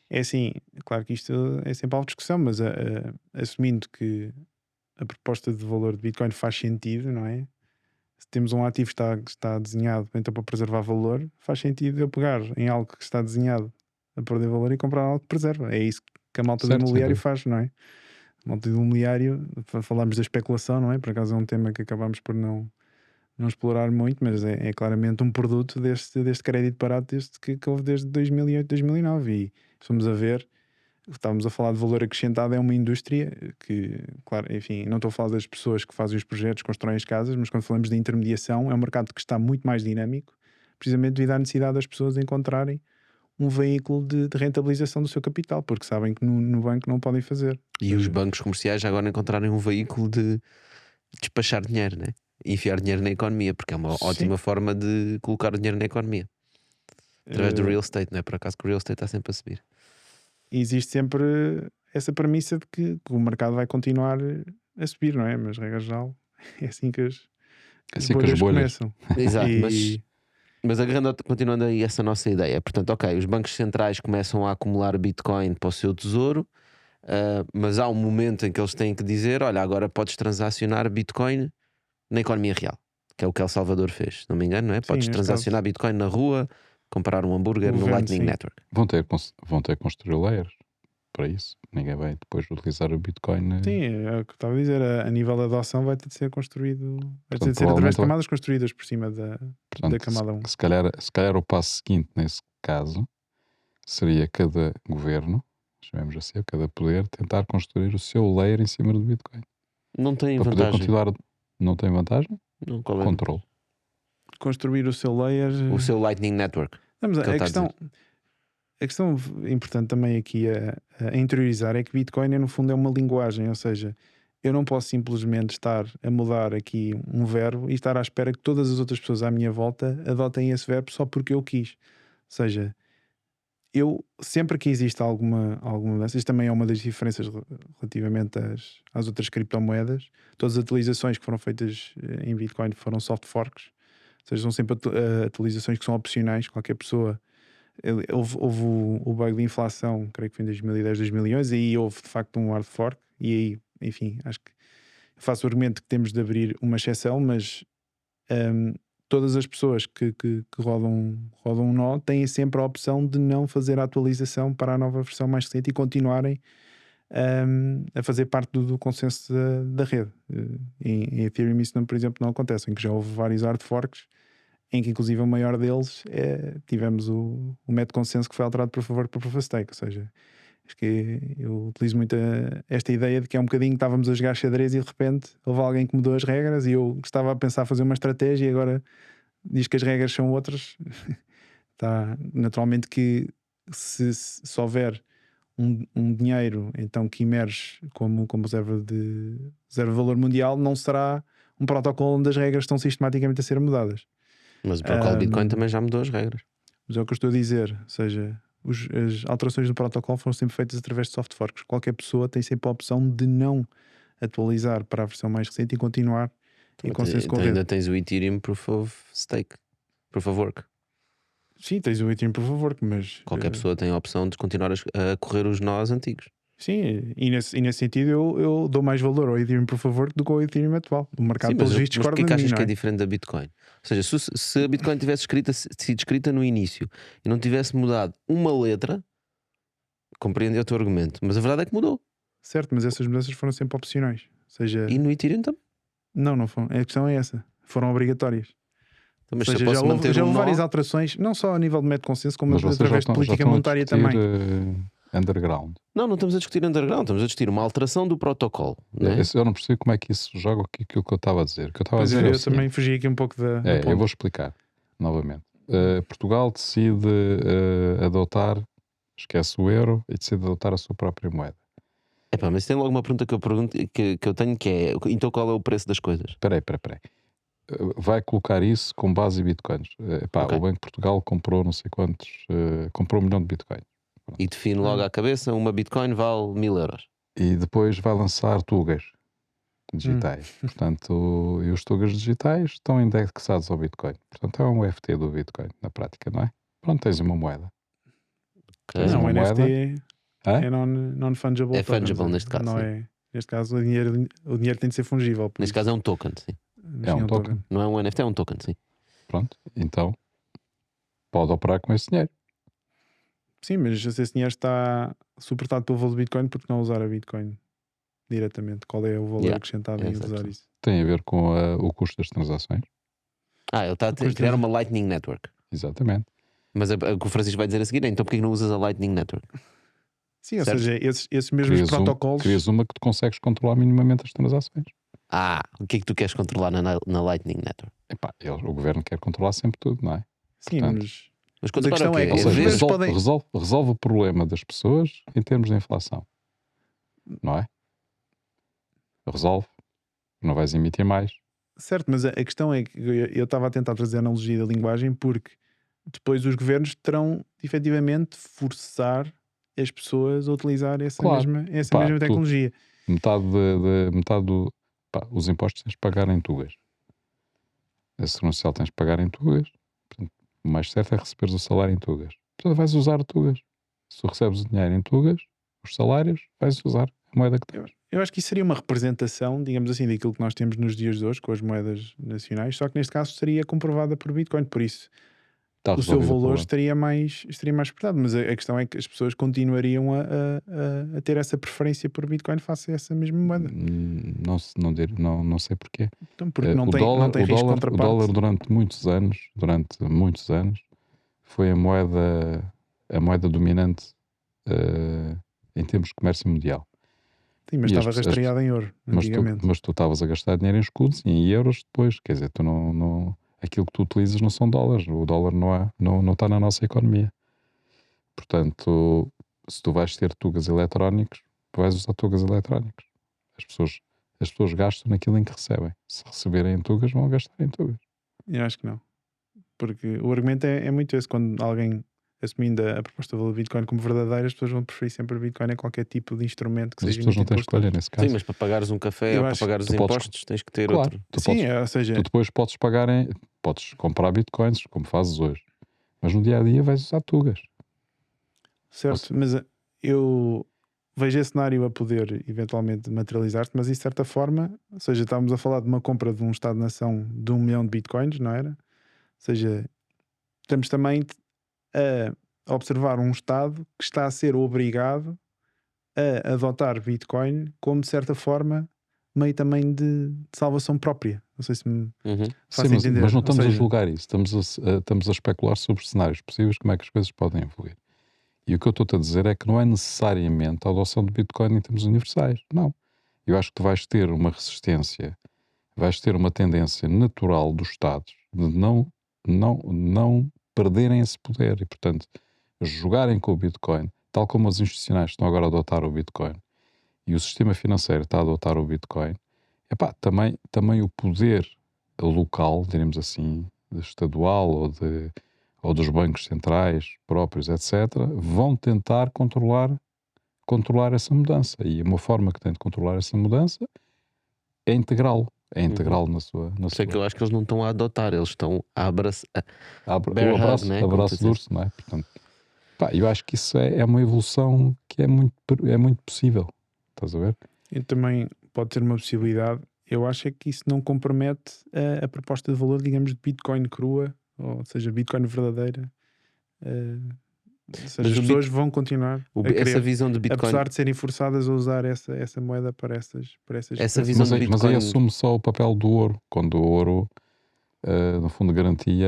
é assim, claro que isto é sempre alvo de discussão, mas assumindo que a proposta de valor de Bitcoin faz sentido, não é? Se temos um ativo que está desenhado então para preservar valor, faz sentido eu pegar em algo que está desenhado a perder valor e comprar algo que preserva. É isso que a malta do
Certo,
imobiliário
sem
faz, não é? A malta do imobiliário, falámos da especulação, não é? Por acaso é um tema que acabámos por não explorar muito, mas é claramente um produto deste crédito barato que houve desde 2008, 2009. E se formos a ver, estávamos a falar de valor acrescentado, é uma indústria que, claro, enfim, não estou a falar das pessoas que fazem os projetos, constroem as casas, mas quando falamos de intermediação, é um mercado que está muito mais dinâmico, precisamente devido à necessidade das pessoas encontrarem um veículo de rentabilização do seu capital, porque sabem que no banco não podem fazer.
E os bancos comerciais já agora encontrarem um veículo de despachar dinheiro, né? Enfiar dinheiro na economia, porque é uma ótima forma de colocar o dinheiro na economia. Através do real estate, não é? Por acaso que o real estate está sempre a subir.
Existe sempre essa premissa de que o mercado vai continuar a subir, não é? Mas, regra geral, é assim que as bolhas começam.
Exato, mas agarrando, continuando aí essa nossa ideia, portanto, ok, os bancos centrais começam a acumular Bitcoin para o seu tesouro, mas há um momento em que eles têm que dizer: olha, agora podes transacionar Bitcoin na economia real, que é o que El Salvador fez, se não me engano, não é? Podes transacionar Bitcoin na rua, comprar um hambúrguer no Lightning Network.
Vão ter que construir layers para isso. Ninguém vai depois utilizar o Bitcoin.
Sim, é o que eu estava a dizer. A nível de adoção vai ter de ser construído, vai ter de ser
provavelmente
através de camadas construídas por cima da camada 1.
Se calhar o passo seguinte nesse caso seria cada governo, chamemos assim, cada poder, tentar construir o seu layer em cima do Bitcoin.
Não tem
para
vantagem.
Poder continuar. Não tem vantagem?
Não, qual é?
Controle.
Construir o seu layer.
O seu Lightning Network.
Mas a questão importante também aqui a interiorizar é que Bitcoin no fundo é uma linguagem, ou seja, eu não posso simplesmente estar a mudar aqui um verbo e estar à espera que todas as outras pessoas à minha volta adotem esse verbo só porque eu quis. Ou seja, eu sempre que existe alguma mudança, isto também é uma das diferenças relativamente às outras criptomoedas. Todas as atualizações que foram feitas em Bitcoin foram soft forks, ou seja, são sempre atualizações que são opcionais. Qualquer pessoa, houve o bug de inflação, creio que foi em 2010, 2011, e aí houve de facto um hard fork, e aí, enfim, acho que faço o argumento que temos de abrir uma exceção, mas todas as pessoas que rodam um nó têm sempre a opção de não fazer a atualização para a nova versão mais recente e continuarem a fazer parte do consenso da rede. Em Ethereum isso, por exemplo, não acontece, em que já houve vários hard forks, em que inclusive o maior deles tivemos o método de consenso que foi alterado por favor para Proof of Stake. Ou seja, acho que eu utilizo muito esta ideia de que é um bocadinho que estávamos a jogar xadrez e de repente houve alguém que mudou as regras e eu estava a pensar fazer uma estratégia e agora diz que as regras são outras. Tá, naturalmente que se houver um dinheiro então que emerge como reserva de valor mundial, não será um protocolo onde as regras estão sistematicamente a ser mudadas.
Mas o protocolo Bitcoin também já mudou as regras.
Mas é o que eu estou a dizer, ou seja, as alterações do protocolo foram sempre feitas através de soft forks. Qualquer pessoa tem sempre a opção de não atualizar para a versão mais recente e continuar em consenso com a rede.
Ainda tens o Ethereum Proof of Stake, Proof of Work.
Sim, tens o Ethereum Proof of Work, mas
qualquer pessoa tem a opção de continuar a correr os nós antigos.
Sim, e nesse sentido eu dou mais valor ao Ethereum Proof of Work do que ao Ethereum atual. O mercado pelos vistos discorda de mim,
mas porquê que achas
não
que é diferente da Bitcoin? Ou seja, se a Bitcoin tivesse sido escrita no início e não tivesse mudado uma letra, compreendo o teu argumento, mas a verdade é que mudou.
Certo, mas essas mudanças foram sempre opcionais. Ou seja,
e no Ethereum também?
Não foram. A questão é essa. Foram obrigatórias.
Então, mas
ou seja, já houve várias alterações, não só a nível de método de consenso, como através de política monetária também.
Underground.
Não estamos a discutir underground, estamos a discutir uma alteração do protocolo. Não é?
Eu não percebi como é que isso joga aquilo que eu estava a dizer.
Eu também fugi aqui um pouco da ponte.
Eu vou explicar novamente. Portugal decide adotar, esquece o euro e decide adotar a sua própria moeda.
Epá, mas tem logo uma pergunta que eu tenho, que é: então qual é o preço das coisas?
Espera aí. Vai colocar isso com base em bitcoins. Okay. O Banco de Portugal comprou não sei quantos, comprou 1 milhão de bitcoins.
E define logo à cabeça: uma bitcoin vale 1000 euros.
E depois vai lançar tugas digitais. Portanto, e os tugas digitais estão indexados ao bitcoin. Portanto, é um NFT do bitcoin, na prática, não é? Pronto, tens uma moeda.
Tens uma moeda. NFT é non-fungible.
É fungible neste caso.
Não é, neste caso, o dinheiro tem de ser fungível.
Neste caso é um token, sim.
É um token.
Não é um NFT, é um token, sim.
Pronto, então pode operar com esse dinheiro.
Sim, mas se esse dinheiro está suportado pelo valor do Bitcoin, porque não usar a Bitcoin diretamente? Qual é o valor acrescentado em usar isso?
Tem a ver com o custo das transações.
Ele está a criar uma Lightning Network.
Exatamente.
Mas o que o Francisco vai dizer a seguir é: então porquê que não usas a Lightning Network?
Sim, certo? Ou seja, esses mesmos protocolos.
Crias uma que tu consegues controlar minimamente as transações.
O que é que tu queres controlar na Lightning Network?
O governo quer controlar sempre tudo, não é?
Sim,
portanto,
mas
a questão é:
ou seja, resolve o problema das pessoas em termos de inflação, não é? Resolve, não vais emitir mais.
Certo, mas a questão é que eu estava a tentar trazer a analogia da linguagem, porque depois os governos terão efetivamente forçar as pessoas a utilizar essa mesma tecnologia.
Metade os impostos tens de pagar em tugas. A segurança social tens de pagar em tugas. Portanto, o mais certo é receberes o salário em tugas. Portanto, vais usar tugas. Se tu recebes o dinheiro em tugas, os salários, vais usar a moeda que tens.
Eu acho que isso seria uma representação, digamos assim, daquilo que nós temos nos dias de hoje com as moedas nacionais, só que neste caso seria comprovada por Bitcoin, por isso o seu valor estaria mais exportado. Mas a questão é que as pessoas continuariam a ter essa preferência por Bitcoin face a essa mesma moeda.
Não sei porquê.
Então, porque não tem risco contraparte.
O dólar durante muitos anos foi a moeda dominante em termos de comércio mundial.
Sim, mas estava rastreada em ouro antigamente.
Mas tu estavas a gastar dinheiro em escudos e em euros depois. Quer dizer, tu aquilo que tu utilizas não são dólares. O dólar não está na nossa economia. Portanto, se tu vais ter tugas eletrónicos, tu vais usar tugas eletrónicos. As pessoas gastam naquilo em que recebem. Se receberem em tugas, vão gastar em tugas.
Eu acho que não. Porque o argumento é muito esse. Quando alguém, assumindo a proposta do Bitcoin como verdadeira, as pessoas vão preferir sempre o Bitcoin a qualquer tipo de instrumento que
mas
seja.
As pessoas não têm escolha nesse caso.
Sim, mas para pagares um café ou para pagares os impostos tens que ter outro.
Tu depois podes comprar Bitcoins, como fazes hoje. Mas no dia a dia vais usar tugas.
Certo, mas eu vejo esse cenário a poder eventualmente materializar-se, mas isso de certa forma, ou seja, estávamos a falar de uma compra de um Estado-nação de 1 milhão de bitcoins, não era? Ou seja, estamos também a observar um Estado que está a ser obrigado a adotar Bitcoin como, de certa forma, meio também de salvação própria. Não sei se me faço entender.
Mas não estamos
Ou seja,
a julgar isso, estamos a especular sobre cenários possíveis, como é que as coisas podem evoluir. E o que eu estou-te a dizer é que não é necessariamente a adoção de Bitcoin em termos universais. Não. Eu acho que tu vais ter uma resistência, vais ter uma tendência natural dos Estados de não perderem esse poder e, portanto, jogarem com o Bitcoin, tal como os institucionais estão agora a adotar o Bitcoin e o sistema financeiro está a adotar o Bitcoin, epá, também o poder local, diremos assim, estadual ou dos bancos centrais próprios, etc., vão tentar controlar essa mudança. E uma forma que tem de controlar essa mudança é integrá-lo. É integrá-lo na sua...
Sei que eu acho que eles não estão a adotar, eles estão a abraçar.
O abraço do urso, não é? Portanto, pá, eu acho que isso é uma evolução que é muito possível. Estás a ver?
e também pode ter uma possibilidade. Eu acho é que isso não compromete a proposta de valor, digamos, de Bitcoin crua, ou seja, Bitcoin verdadeira. Ou seja, as pessoas vão continuar a querer,
essa visão de Bitcoin,
apesar de serem forçadas a usar essa moeda para essas
essa visão de Bitcoin,
mas aí assume só o papel do ouro, quando o ouro, no fundo, garantia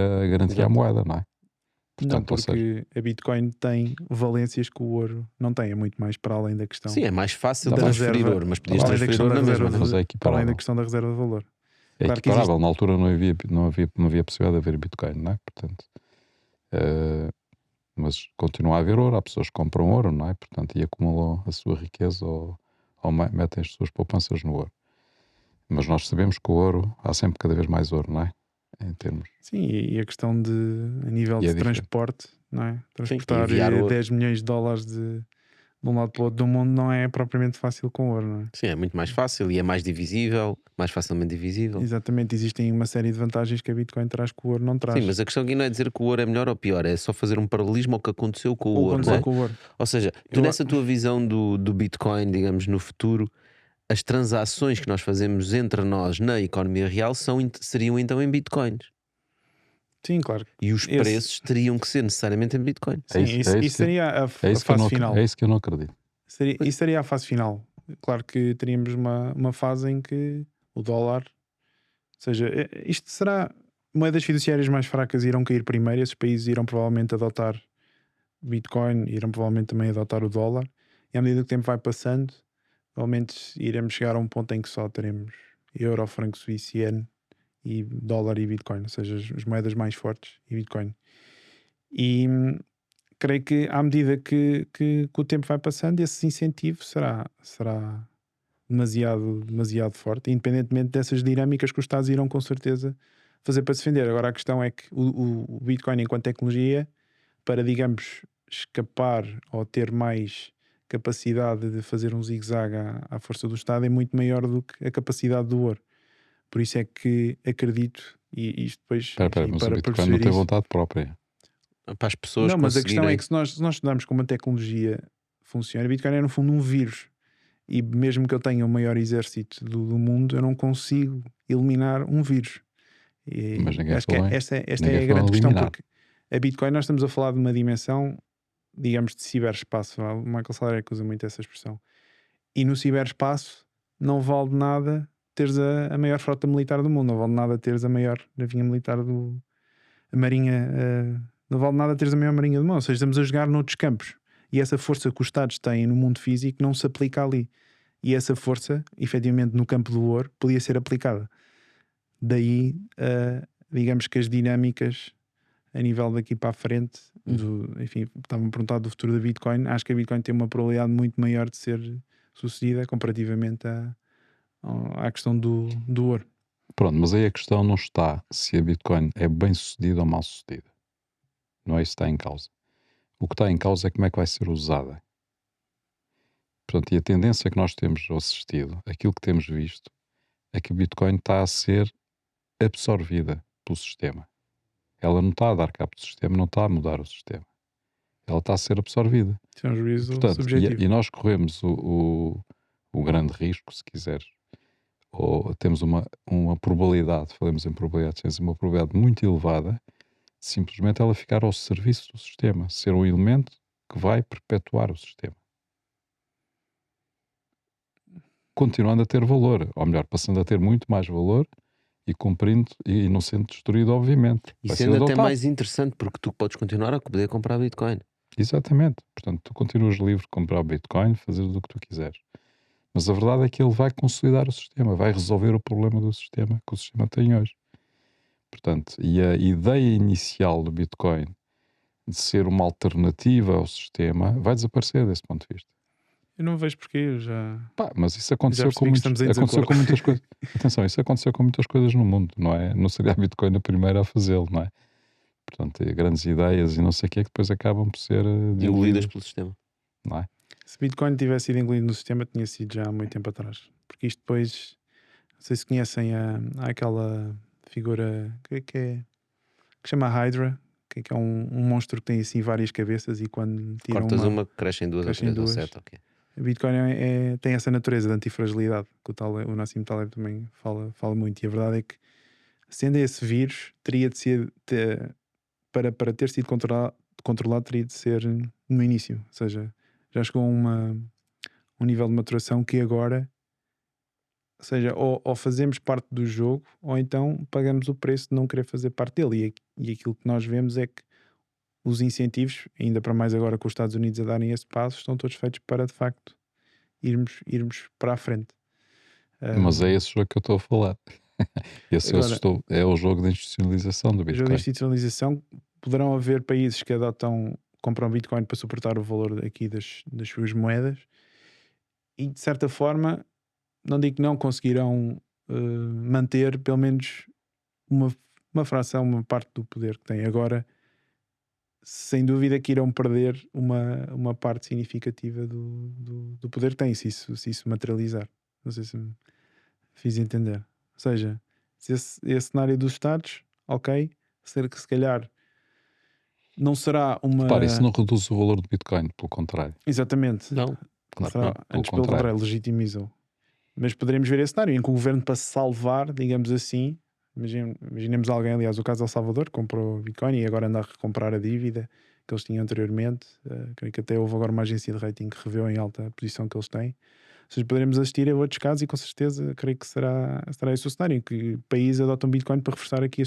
a moeda, não é?
Portanto, não, porque a Bitcoin tem valências que o ouro não tem, é muito mais para além da questão.
Sim, é mais fácil transferir ouro, mas podias transferir ouro na mesma.
Mas é
para além da questão da reserva de valor.
É claro equiparável, na altura não havia possibilidade de haver Bitcoin, não é? Portanto, mas continua a haver ouro, há pessoas que compram ouro, não é? Portanto, e acumulam a sua riqueza ou metem as suas poupanças no ouro. Mas nós sabemos que o ouro, há sempre cada vez mais ouro, não é? Em termos...
Sim, e a questão de, a nível de transporte, não é? Transportar 10 milhões de dólares de um lado para o outro do mundo não é propriamente fácil com ouro, não é?
Sim, é muito mais fácil e é mais divisível, mais facilmente divisível.
Exatamente, existem uma série de vantagens que a Bitcoin traz que o ouro não traz.
Sim, mas a questão aqui não é dizer que o ouro é melhor ou pior, é só fazer um paralelismo ao que aconteceu com o ouro, não é?
Com o ouro.
Ou seja, tu nessa tua visão do Bitcoin, digamos, no futuro, as transações que nós fazemos entre nós na economia real seriam então em Bitcoins.
Sim, claro.
E os preços teriam que ser necessariamente em Bitcoin.
Sim, isso seria a fase final.
É isso que eu não acredito.
Isso seria a fase final. Claro que teríamos uma fase em que o dólar, ou seja, isto será, moedas fiduciárias mais fracas irão cair primeiro, esses países irão provavelmente adotar Bitcoin, irão provavelmente também adotar o dólar, e à medida que o tempo vai passando, provavelmente iremos chegar a um ponto em que só teremos euro, franco suíço, iene e dólar e Bitcoin, ou seja, as moedas mais fortes e Bitcoin. E creio que à medida que o tempo vai passando, esse incentivo será demasiado forte, independentemente dessas dinâmicas que os Estados irão com certeza fazer para se defender. Agora a questão é que o Bitcoin enquanto tecnologia, para digamos escapar ou ter mais capacidade de fazer um zigue-zague à força do Estado, é muito maior do que a capacidade do ouro. Por isso é que acredito, e isto depois
mas o Bitcoin não tem vontade própria.
Para as pessoas
não, mas a questão é que se nós estudarmos como a tecnologia funciona, o Bitcoin é no fundo um vírus, e mesmo que eu tenha o maior exército do mundo, eu não consigo eliminar um vírus. E
mas
acho que esta é a grande questão, porque a Bitcoin nós estamos a falar de uma dimensão, digamos, de ciberespaço. O Michael Saylor usa muito essa expressão. E no ciberespaço não vale nada teres a maior frota militar do mundo, não vale nada teres a maior navinha militar a marinha, não vale nada teres a maior marinha do mundo. Ou seja, estamos a jogar noutros campos, e essa força que os Estados têm no mundo físico não se aplica ali, e essa força, efetivamente, no campo do ouro podia ser aplicada. Daí, digamos que as dinâmicas a nível daqui para a frente, enfim, estavam a perguntar do futuro da Bitcoin. Acho que a Bitcoin tem uma probabilidade muito maior de ser sucedida comparativamente à questão do ouro.
Pronto, mas aí a questão não está se a Bitcoin é bem sucedida ou mal sucedida. Não é isso que está em causa. O que está em causa é como é que vai ser usada. Portanto, e a tendência que nós temos assistido, aquilo que temos visto, é que a Bitcoin está a ser absorvida pelo sistema. Ela não está a dar cabo do sistema, não está a mudar o sistema. ela está a ser absorvida.
Isso é um juízo
Portanto,
subjetivo.
e nós corremos o grande risco, se quiseres, ou temos uma probabilidade, falamos em probabilidades, temos uma probabilidade muito elevada, simplesmente ela ficar ao serviço do sistema, ser um elemento que vai perpetuar o sistema. Continuando a ter valor, ou melhor, passando a ter muito mais valor e cumprindo e não sendo destruído, obviamente.
E sendo até mais interessante, porque tu podes continuar a poder comprar Bitcoin.
Exatamente. Portanto, tu continuas livre de comprar Bitcoin, fazer o que tu quiseres. Mas a verdade é que ele vai consolidar o sistema, vai resolver o problema do sistema que o sistema tem hoje. Portanto, e a ideia inicial do Bitcoin de ser uma alternativa ao sistema vai desaparecer desse ponto de vista.
Eu não vejo porquê, eu já...
Mas isso aconteceu com muitas coisas. Atenção, isso aconteceu com muitas coisas no mundo, não é? Não seria a Bitcoin a primeira a fazê-lo, não é? Portanto, grandes ideias e não sei o que é que depois acabam por ser
engolidas pelo sistema.
Não é?
Se Bitcoin tivesse sido engolido no sistema, tinha sido já há muito tempo atrás. Porque isto depois, não sei se conhecem, há aquela figura que chama Hydra, que é um monstro que tem assim várias cabeças e quando tiram
uma crescem duas ou três, ou sete, ok.
A Bitcoin tem essa natureza de antifragilidade, que o Nassim Taleb também fala muito. E a verdade é que, sendo esse vírus, teria de ser, para ter sido controlado, teria de ser no início. Ou seja, já chegou a um nível de maturação que agora, ou seja, ou fazemos parte do jogo, ou então pagamos o preço de não querer fazer parte dele. E aquilo que nós vemos é que os incentivos, ainda para mais agora com os Estados Unidos a darem esse passo, estão todos feitos para, de facto, irmos para a frente.
Mas é esse jogo que eu estou a falar. É o jogo da institucionalização do Bitcoin.
O jogo da institucionalização. Poderão haver países que compram Bitcoin para suportar o valor aqui das suas moedas e, de certa forma, não digo que não conseguirão manter pelo menos uma fração, uma parte do poder que têm agora. Sem dúvida que irão perder uma parte significativa do poder que têm, se isso materializar. Não sei se me fiz entender. Ou seja, se esse cenário dos Estados, ok, se calhar não será uma...
Repara, isso não reduz o valor do Bitcoin, pelo contrário.
Exatamente.
Não, claro que não.
Antes, pelo contrário, legitimizam. Mas poderemos ver esse cenário em que o governo, para se salvar, digamos assim, imaginemos alguém, aliás, o caso de El Salvador, comprou Bitcoin e agora anda a recomprar a dívida que eles tinham anteriormente. Creio que até houve agora uma agência de rating que reveu em alta a posição que eles têm. Ou seja, poderemos assistir a outros casos e com certeza creio que será esse o cenário em que países adotam Bitcoin para reforçar aqui a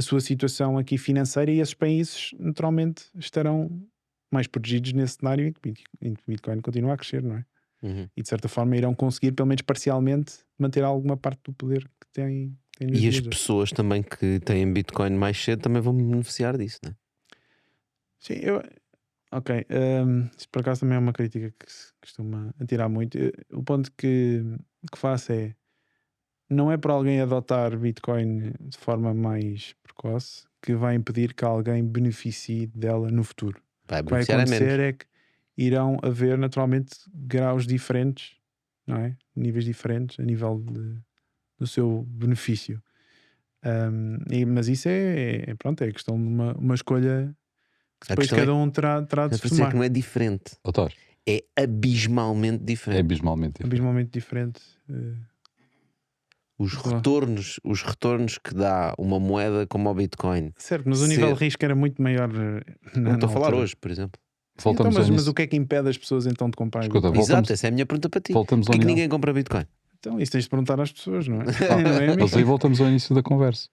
sua situação aqui financeira, e esses países naturalmente estarão mais protegidos nesse cenário em que Bitcoin continua a crescer, não é?
Uhum.
E de certa forma irão conseguir, pelo menos parcialmente, manter alguma parte do poder que têm.
E as pessoas também que têm Bitcoin mais cedo também vão beneficiar disso, não é?
Sim, ok. Isso por acaso também é uma crítica que se costuma atirar muito. O ponto que faço é: não é para alguém adotar Bitcoin de forma mais precoce que vai impedir que alguém beneficie dela no futuro.
Vai
O que vai
beneficiar
acontecer é que irão haver naturalmente graus diferentes, não é? Níveis diferentes a nível do seu benefício. Mas isso pronto, é questão de uma escolha que depois cada um terá de tomar.
Que não é diferente.
Doutor,
é abismalmente
é
diferente.
abismalmente diferente.
Os retornos que dá uma moeda como o Bitcoin.
Certo, mas o nível de risco era muito maior.
Não estou a falar hoje, por exemplo.
Sim, então, mas o que é que impede as pessoas então de comprar Bitcoin?
Exato, essa é a minha pergunta para ti.
Porquê
que ninguém compra Bitcoin?
Então, isso tens de perguntar às pessoas, não é? Não é
mas aí voltamos ao início da conversa.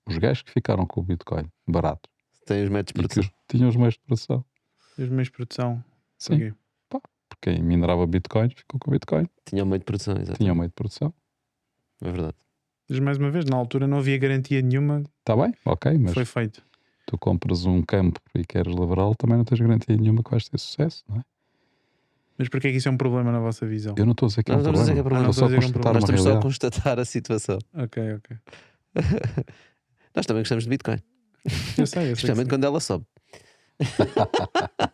Os gajos que ficaram com o Bitcoin barato
têm os métodos de produção.
Tinham os meios de produção.
Os meios de produção.
Sim. Porquê? Porque quem minerava Bitcoin ficou com Bitcoin.
Tinha um meio de produção, exatamente.
Tinha um meio de produção.
É verdade.
Mas mais uma vez, na altura não havia garantia nenhuma.
Está bem, ok, mas
foi feito.
Tu compras um campo e queres lavrá-lo, também não tens garantia nenhuma que vais ter sucesso, não é?
Mas porquê é que isso é um problema na vossa visão?
Eu não estou a dizer que é um problema.
Nós estamos só a constatar a situação.
Ok.
Nós também gostamos de Bitcoin.
Eu sei.
Especialmente quando ela sobe.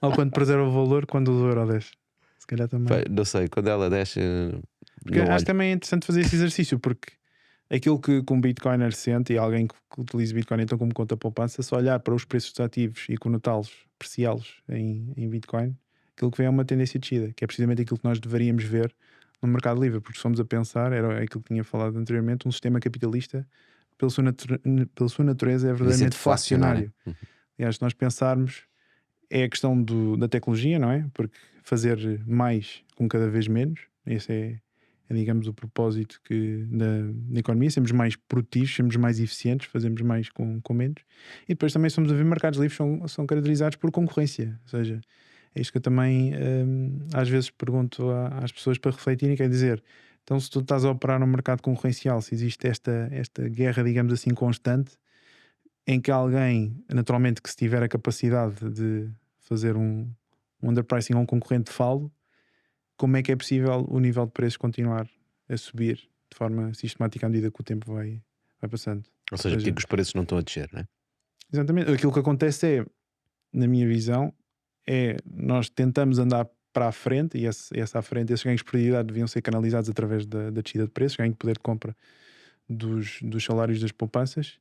Ou quando preserva o valor, quando o euro desce. Se calhar também.
Não sei, quando ela desce.
Porque acho que também é interessante fazer esse exercício, porque aquilo que um Bitcoiner sente, e alguém que utiliza Bitcoin então como conta poupança, se olhar para os preços dos ativos e conotá-los, apreciá-los em Bitcoin, aquilo que vem é uma tendência de descida, que é precisamente aquilo que nós deveríamos ver no mercado livre, porque se formos a pensar, era aquilo que tinha falado anteriormente, um sistema capitalista, pela sua natureza, é verdadeiramente deflacionário. Aliás, se nós pensarmos, é a questão da tecnologia, não é? Porque fazer mais com cada vez menos, esse é digamos, o propósito da economia, sermos mais produtivos, sermos mais eficientes, fazemos mais com menos. E depois também somos a ver mercados livres são caracterizados por concorrência, ou seja, é isto que eu também às vezes pergunto às pessoas para refletirem, quer dizer, então se tu estás a operar num mercado concorrencial, se existe esta guerra, digamos assim, constante, em que alguém, naturalmente, que se tiver a capacidade de fazer um underpricing a um concorrente falo, como é que é possível o nível de preços continuar a subir de forma sistemática à medida que o tempo vai passando?
Ou seja, porque os preços não estão a descer, não é?
Exatamente. Aquilo que acontece é, na minha visão, nós tentamos andar para a frente e essa à frente, esses ganhos de produtividade deviam ser canalizados através da descida de preços, ganho de poder de compra dos salários das poupanças,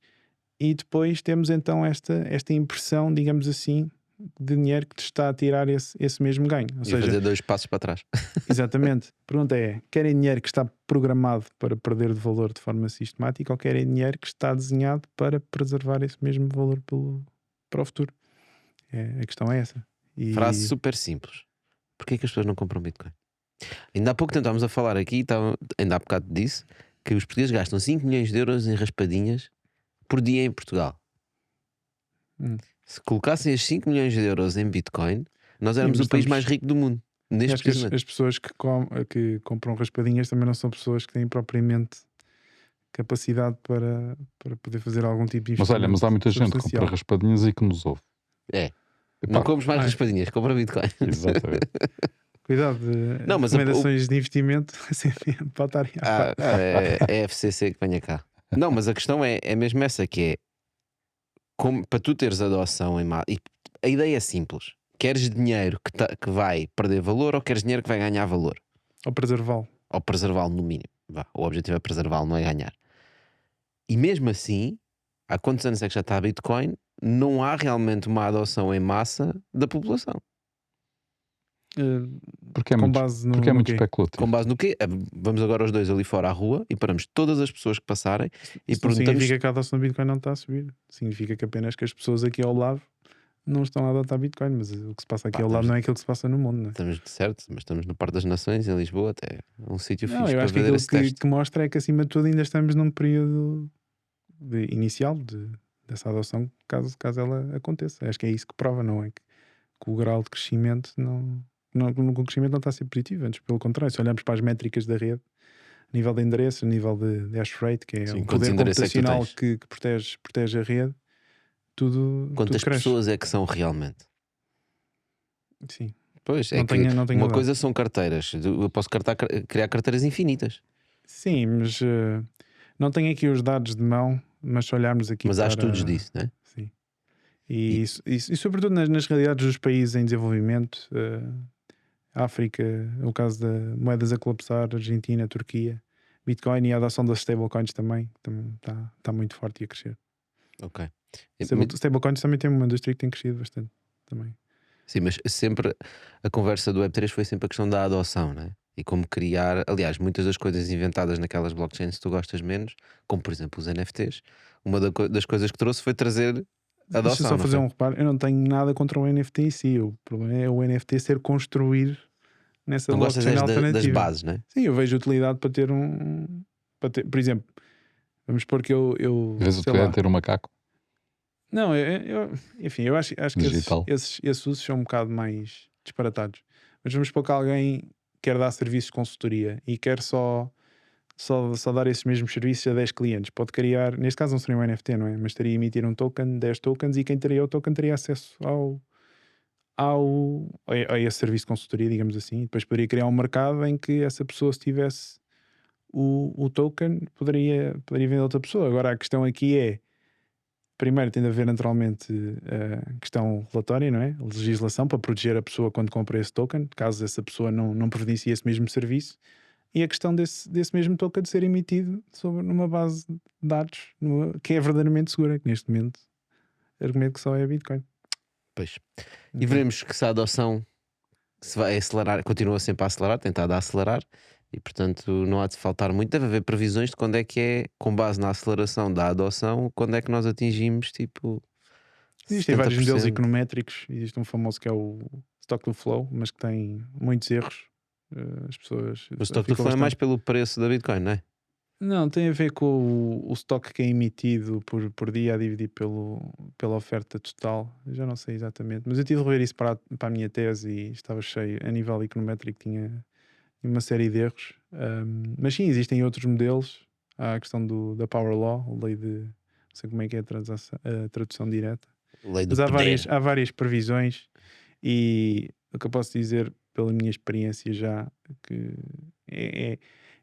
e depois temos então esta impressão, digamos assim, de dinheiro que te está a tirar esse mesmo ganho. Ou seja,
fazer 2 passos para trás.
Exatamente. A pergunta é: querem dinheiro que está programado para perder de valor de forma sistemática, ou querem dinheiro que está desenhado para preservar esse mesmo valor para o futuro? A questão é essa.
Frase super simples. Porquê é que as pessoas não compram Bitcoin? Ainda há pouco tentámos a falar aqui, ainda há bocado disse que os portugueses gastam 5 milhões de euros em raspadinhas por dia em Portugal. Se colocassem as 5 milhões de euros em Bitcoin, nós éramos o país mais rico do mundo.
Acho que as pessoas que compram raspadinhas também não são pessoas que têm propriamente capacidade para poder fazer algum tipo de investimento.
Mas há muita gente que compra raspadinhas e que nos ouve.
Não compres mais raspadinhas, compra Bitcoin.
Exatamente.
Cuidado, mas recomendações de investimento pode estar
é a FCC que venha cá. Não, mas a questão é mesmo essa, que é para tu teres adoção e a ideia é simples. Queres dinheiro que vai perder valor ou queres dinheiro que vai ganhar valor?
Ou preservá-lo.
Ou preservá-lo no mínimo. O objetivo é preservá-lo, não é ganhar. E mesmo assim, há quantos anos é que já está a Bitcoin? Não há realmente uma adoção em massa da população.
Porque é muito especulativo.
Com base no quê? Vamos agora os dois ali fora à rua e paramos todas as pessoas que passarem e perguntamos...
Não significa que a adoção do Bitcoin não está a subir. Significa que apenas que as pessoas aqui ao lado não estão a adotar Bitcoin, mas o que se passa aqui ao lado não é aquilo que se passa no mundo, não é?
Estamos certo, mas estamos no Parque das Nações, em Lisboa, até um sítio fixe
eu
para
acho
ver esse
que
teste.
que mostra é que acima de tudo ainda estamos num período inicial dessa adoção, caso ela aconteça. Acho que é isso que prova, não é? Que o grau de crescimento o crescimento não está a ser positivo, antes pelo contrário, se olharmos para as métricas da rede, a nível de endereço, a nível de hash rate, que é o poder computacional que protege a rede,
Quantas
tudo
pessoas é que são realmente?
Sim.
Pois,
não tenho
uma coisa são carteiras, eu posso criar carteiras infinitas.
Sim, mas não tenho aqui os dados de mão, mas se olharmos aqui
mas há estudos disso, não é?
Sim. E sobretudo nas realidades dos países em desenvolvimento, África, o caso de moedas a colapsar, Argentina, Turquia, Bitcoin e a adoção das stablecoins também está muito forte e a crescer.
Ok.
Stablecoins também tem uma indústria que tem crescido bastante também.
Sim, mas sempre a conversa do Web3 foi sempre a questão da adoção, não é? E como criar, aliás, muitas das coisas inventadas naquelas blockchains que tu gostas menos, como por exemplo os NFTs, uma das coisas que trouxe foi trazer adoção.
Deixa eu só fazer um reparo, eu não tenho nada contra o NFT em si, o problema é o NFT ser construído nessa
não
blockchain alternativa.
Das bases, não é?
Sim, eu vejo utilidade para ter por exemplo, vamos supor que eu
vês utilidade ter um macaco?
Não, enfim, eu acho que esses usos são um bocado mais disparatados. Mas vamos supor que alguém quer dar serviços de consultoria e quer só dar esses mesmos serviços a 10 clientes. Pode criar, neste caso não seria um NFT, não é? Mas estaria a emitir um token, 10 tokens, e quem teria o token teria acesso a esse serviço de consultoria, digamos assim. E depois poderia criar um mercado em que essa pessoa, se tivesse o token, poderia vender a outra pessoa. Agora a questão aqui é, primeiro tem de haver naturalmente a questão relatória, não é? A legislação para proteger a pessoa quando compra esse token, caso essa pessoa não providencie esse mesmo serviço. e a questão desse mesmo token de ser emitido numa base de dados que é verdadeiramente segura, que neste momento argumento que só é Bitcoin.
Pois. E veremos que se a adoção se vai acelerar, continua sempre a acelerar, tentado a acelerar, e portanto não há de faltar muito. Deve haver previsões de quando é que é, com base na aceleração da adoção, quando é que nós atingimos tipo.
Existem vários
70%.
modelos econométricos. Existe um famoso que é o Stock to Flow, mas que tem muitos erros. As pessoas.
O Stock to Flow é mais pelo preço da Bitcoin, não é?
Não, tem a ver com o estoque que é emitido por dia a dividir pela oferta total. Eu já não sei exatamente, mas eu tive de rever isso para a minha tese e estava cheio. A nível econométrico tinha uma série de erros. Mas sim, existem outros modelos. Há a questão da Power Law, a lei de. Não sei como é que é a tradução direta.
Lei do
Mas há várias previsões e o que eu posso dizer pela minha experiência já que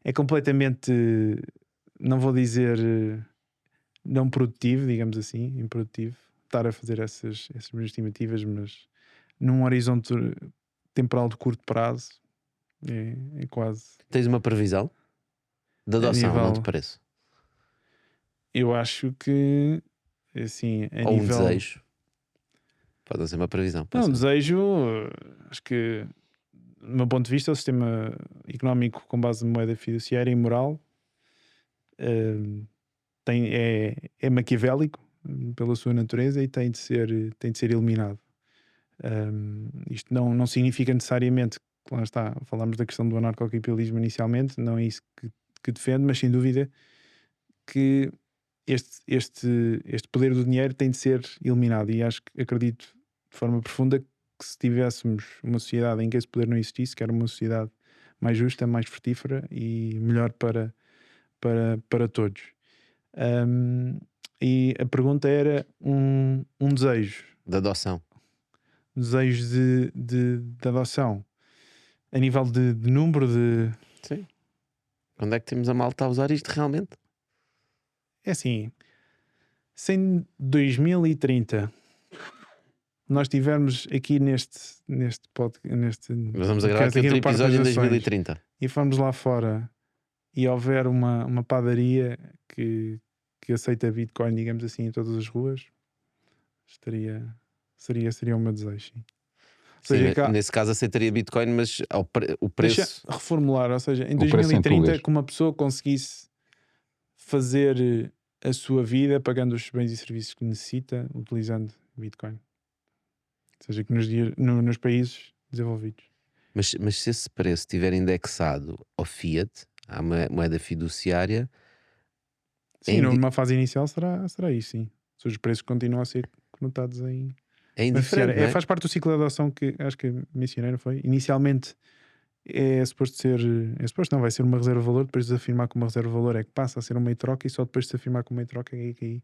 é completamente, não vou dizer não produtivo, digamos assim, improdutivo, estar a fazer essas estimativas, mas num horizonte temporal de curto prazo é quase.
Tens uma previsão da adoção,
nível,
não te parece?
Eu acho que assim, a
ou
nível...
um desejo. Pode ser uma previsão.
Não, desejo, acho que, do meu ponto de vista, o sistema económico com base em moeda fiduciária e moral é maquiavélico pela sua natureza e tem de ser eliminado. Isto não significa necessariamente, lá está, falámos da questão do anarcocapitalismo inicialmente, não é isso que defende, mas sem dúvida que este poder do dinheiro tem de ser eliminado, e acredito de forma profunda que se tivéssemos uma sociedade em que esse poder não existisse, que era uma sociedade mais justa, mais frutífera e melhor para todos. E a pergunta era um desejo
de adoção.
Desejo de adoção a nível de número de...
Sim. Quando é que temos a malta a usar isto realmente?
É assim, se em 2030 nós tivermos aqui neste podcast,
nós vamos gravar aqui outro episódio em 2030
e formos lá fora e houver uma padaria que aceita Bitcoin, digamos assim, em todas as ruas, seria o meu desejo, sim.
Sim, nesse caso aceitaria Bitcoin, mas o preço...
Deixa reformular, ou seja, em 2030 que uma pessoa conseguisse fazer a sua vida pagando os bens e serviços que necessita utilizando Bitcoin. Ou seja, que nos países desenvolvidos.
Mas se esse preço estiver indexado ao Fiat, à moeda fiduciária...
Sim, numa fase inicial será isso, sim. Ou seja, os preços continuam a ser conotados em...
É indiferente,
faz parte do ciclo de adoção que acho que mencionei, não foi? Inicialmente é suposto ser... vai ser uma reserva de valor, depois de afirmar que uma reserva de valor é que passa a ser uma meia-troca, e só depois de se afirmar que uma meia-troca é que aí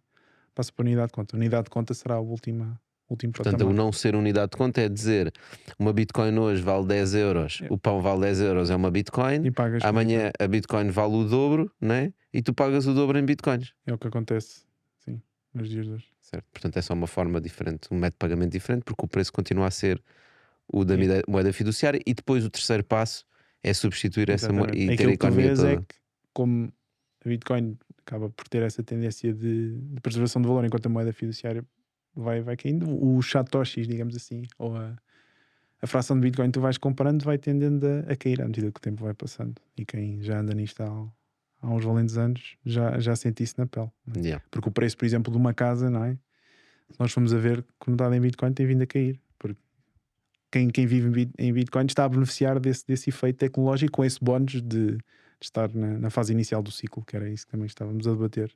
passa para a unidade de conta. A unidade de conta será o último
Portanto,
patamar.
o não ser unidade de conta é dizer uma Bitcoin hoje vale 10 euros, o pão vale 10 euros, é uma Bitcoin,
e pagas
amanhã a Bitcoin vale o dobro, né? E tu pagas o dobro em Bitcoins.
É o que acontece, sim, nos dias de hoje.
Certo. Portanto, é só uma forma diferente, um método de pagamento diferente, porque o preço continua a ser o da moeda fiduciária, e depois o terceiro passo é substituir essa moeda e ter a economia toda.
É que, como a Bitcoin acaba por ter essa tendência de preservação de valor enquanto a moeda fiduciária vai caindo, os satoshis, digamos assim, ou a fração de Bitcoin que tu vais comprando vai tendendo a cair à medida que o tempo vai passando, e quem já anda nisto há uns valentes anos já sente isso na pele, não é? Porque o preço, por exemplo, de uma casa, não é? Se nós formos a ver, conotado em Bitcoin, tem vindo a cair, porque quem vive em Bitcoin está a beneficiar desse efeito tecnológico, com esse bónus de estar na fase inicial do ciclo, que era isso que também estávamos a debater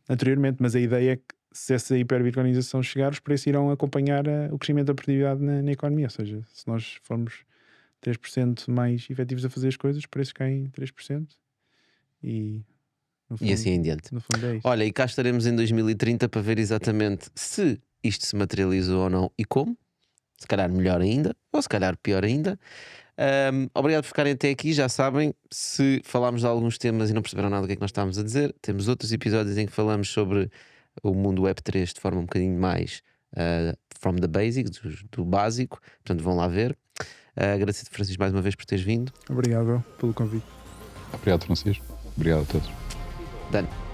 anteriormente. Mas a ideia é que, se essa hiperbitcoinização chegar, os preços irão acompanhar o crescimento da produtividade na economia. Ou seja, se nós formos 3% mais efetivos a fazer as coisas, os preços caem 3%, e no fundo,
e assim em diante.
No fundo é isso.
Olha, e cá estaremos em 2030 para ver exatamente se isto se materializou ou não e como. Se calhar melhor ainda, ou se calhar pior ainda. Obrigado por ficarem até aqui. Já sabem, se falámos de alguns temas e não perceberam nada do que é que nós estávamos a dizer, temos outros episódios em que falamos sobre o mundo Web3 de forma um bocadinho mais from the basics, do básico. Portanto, vão lá ver. Agradeço-te, Francisco, mais uma vez por teres vindo.
Obrigado pelo convite.
Obrigado, Francisco. Obrigado a todos.
Done.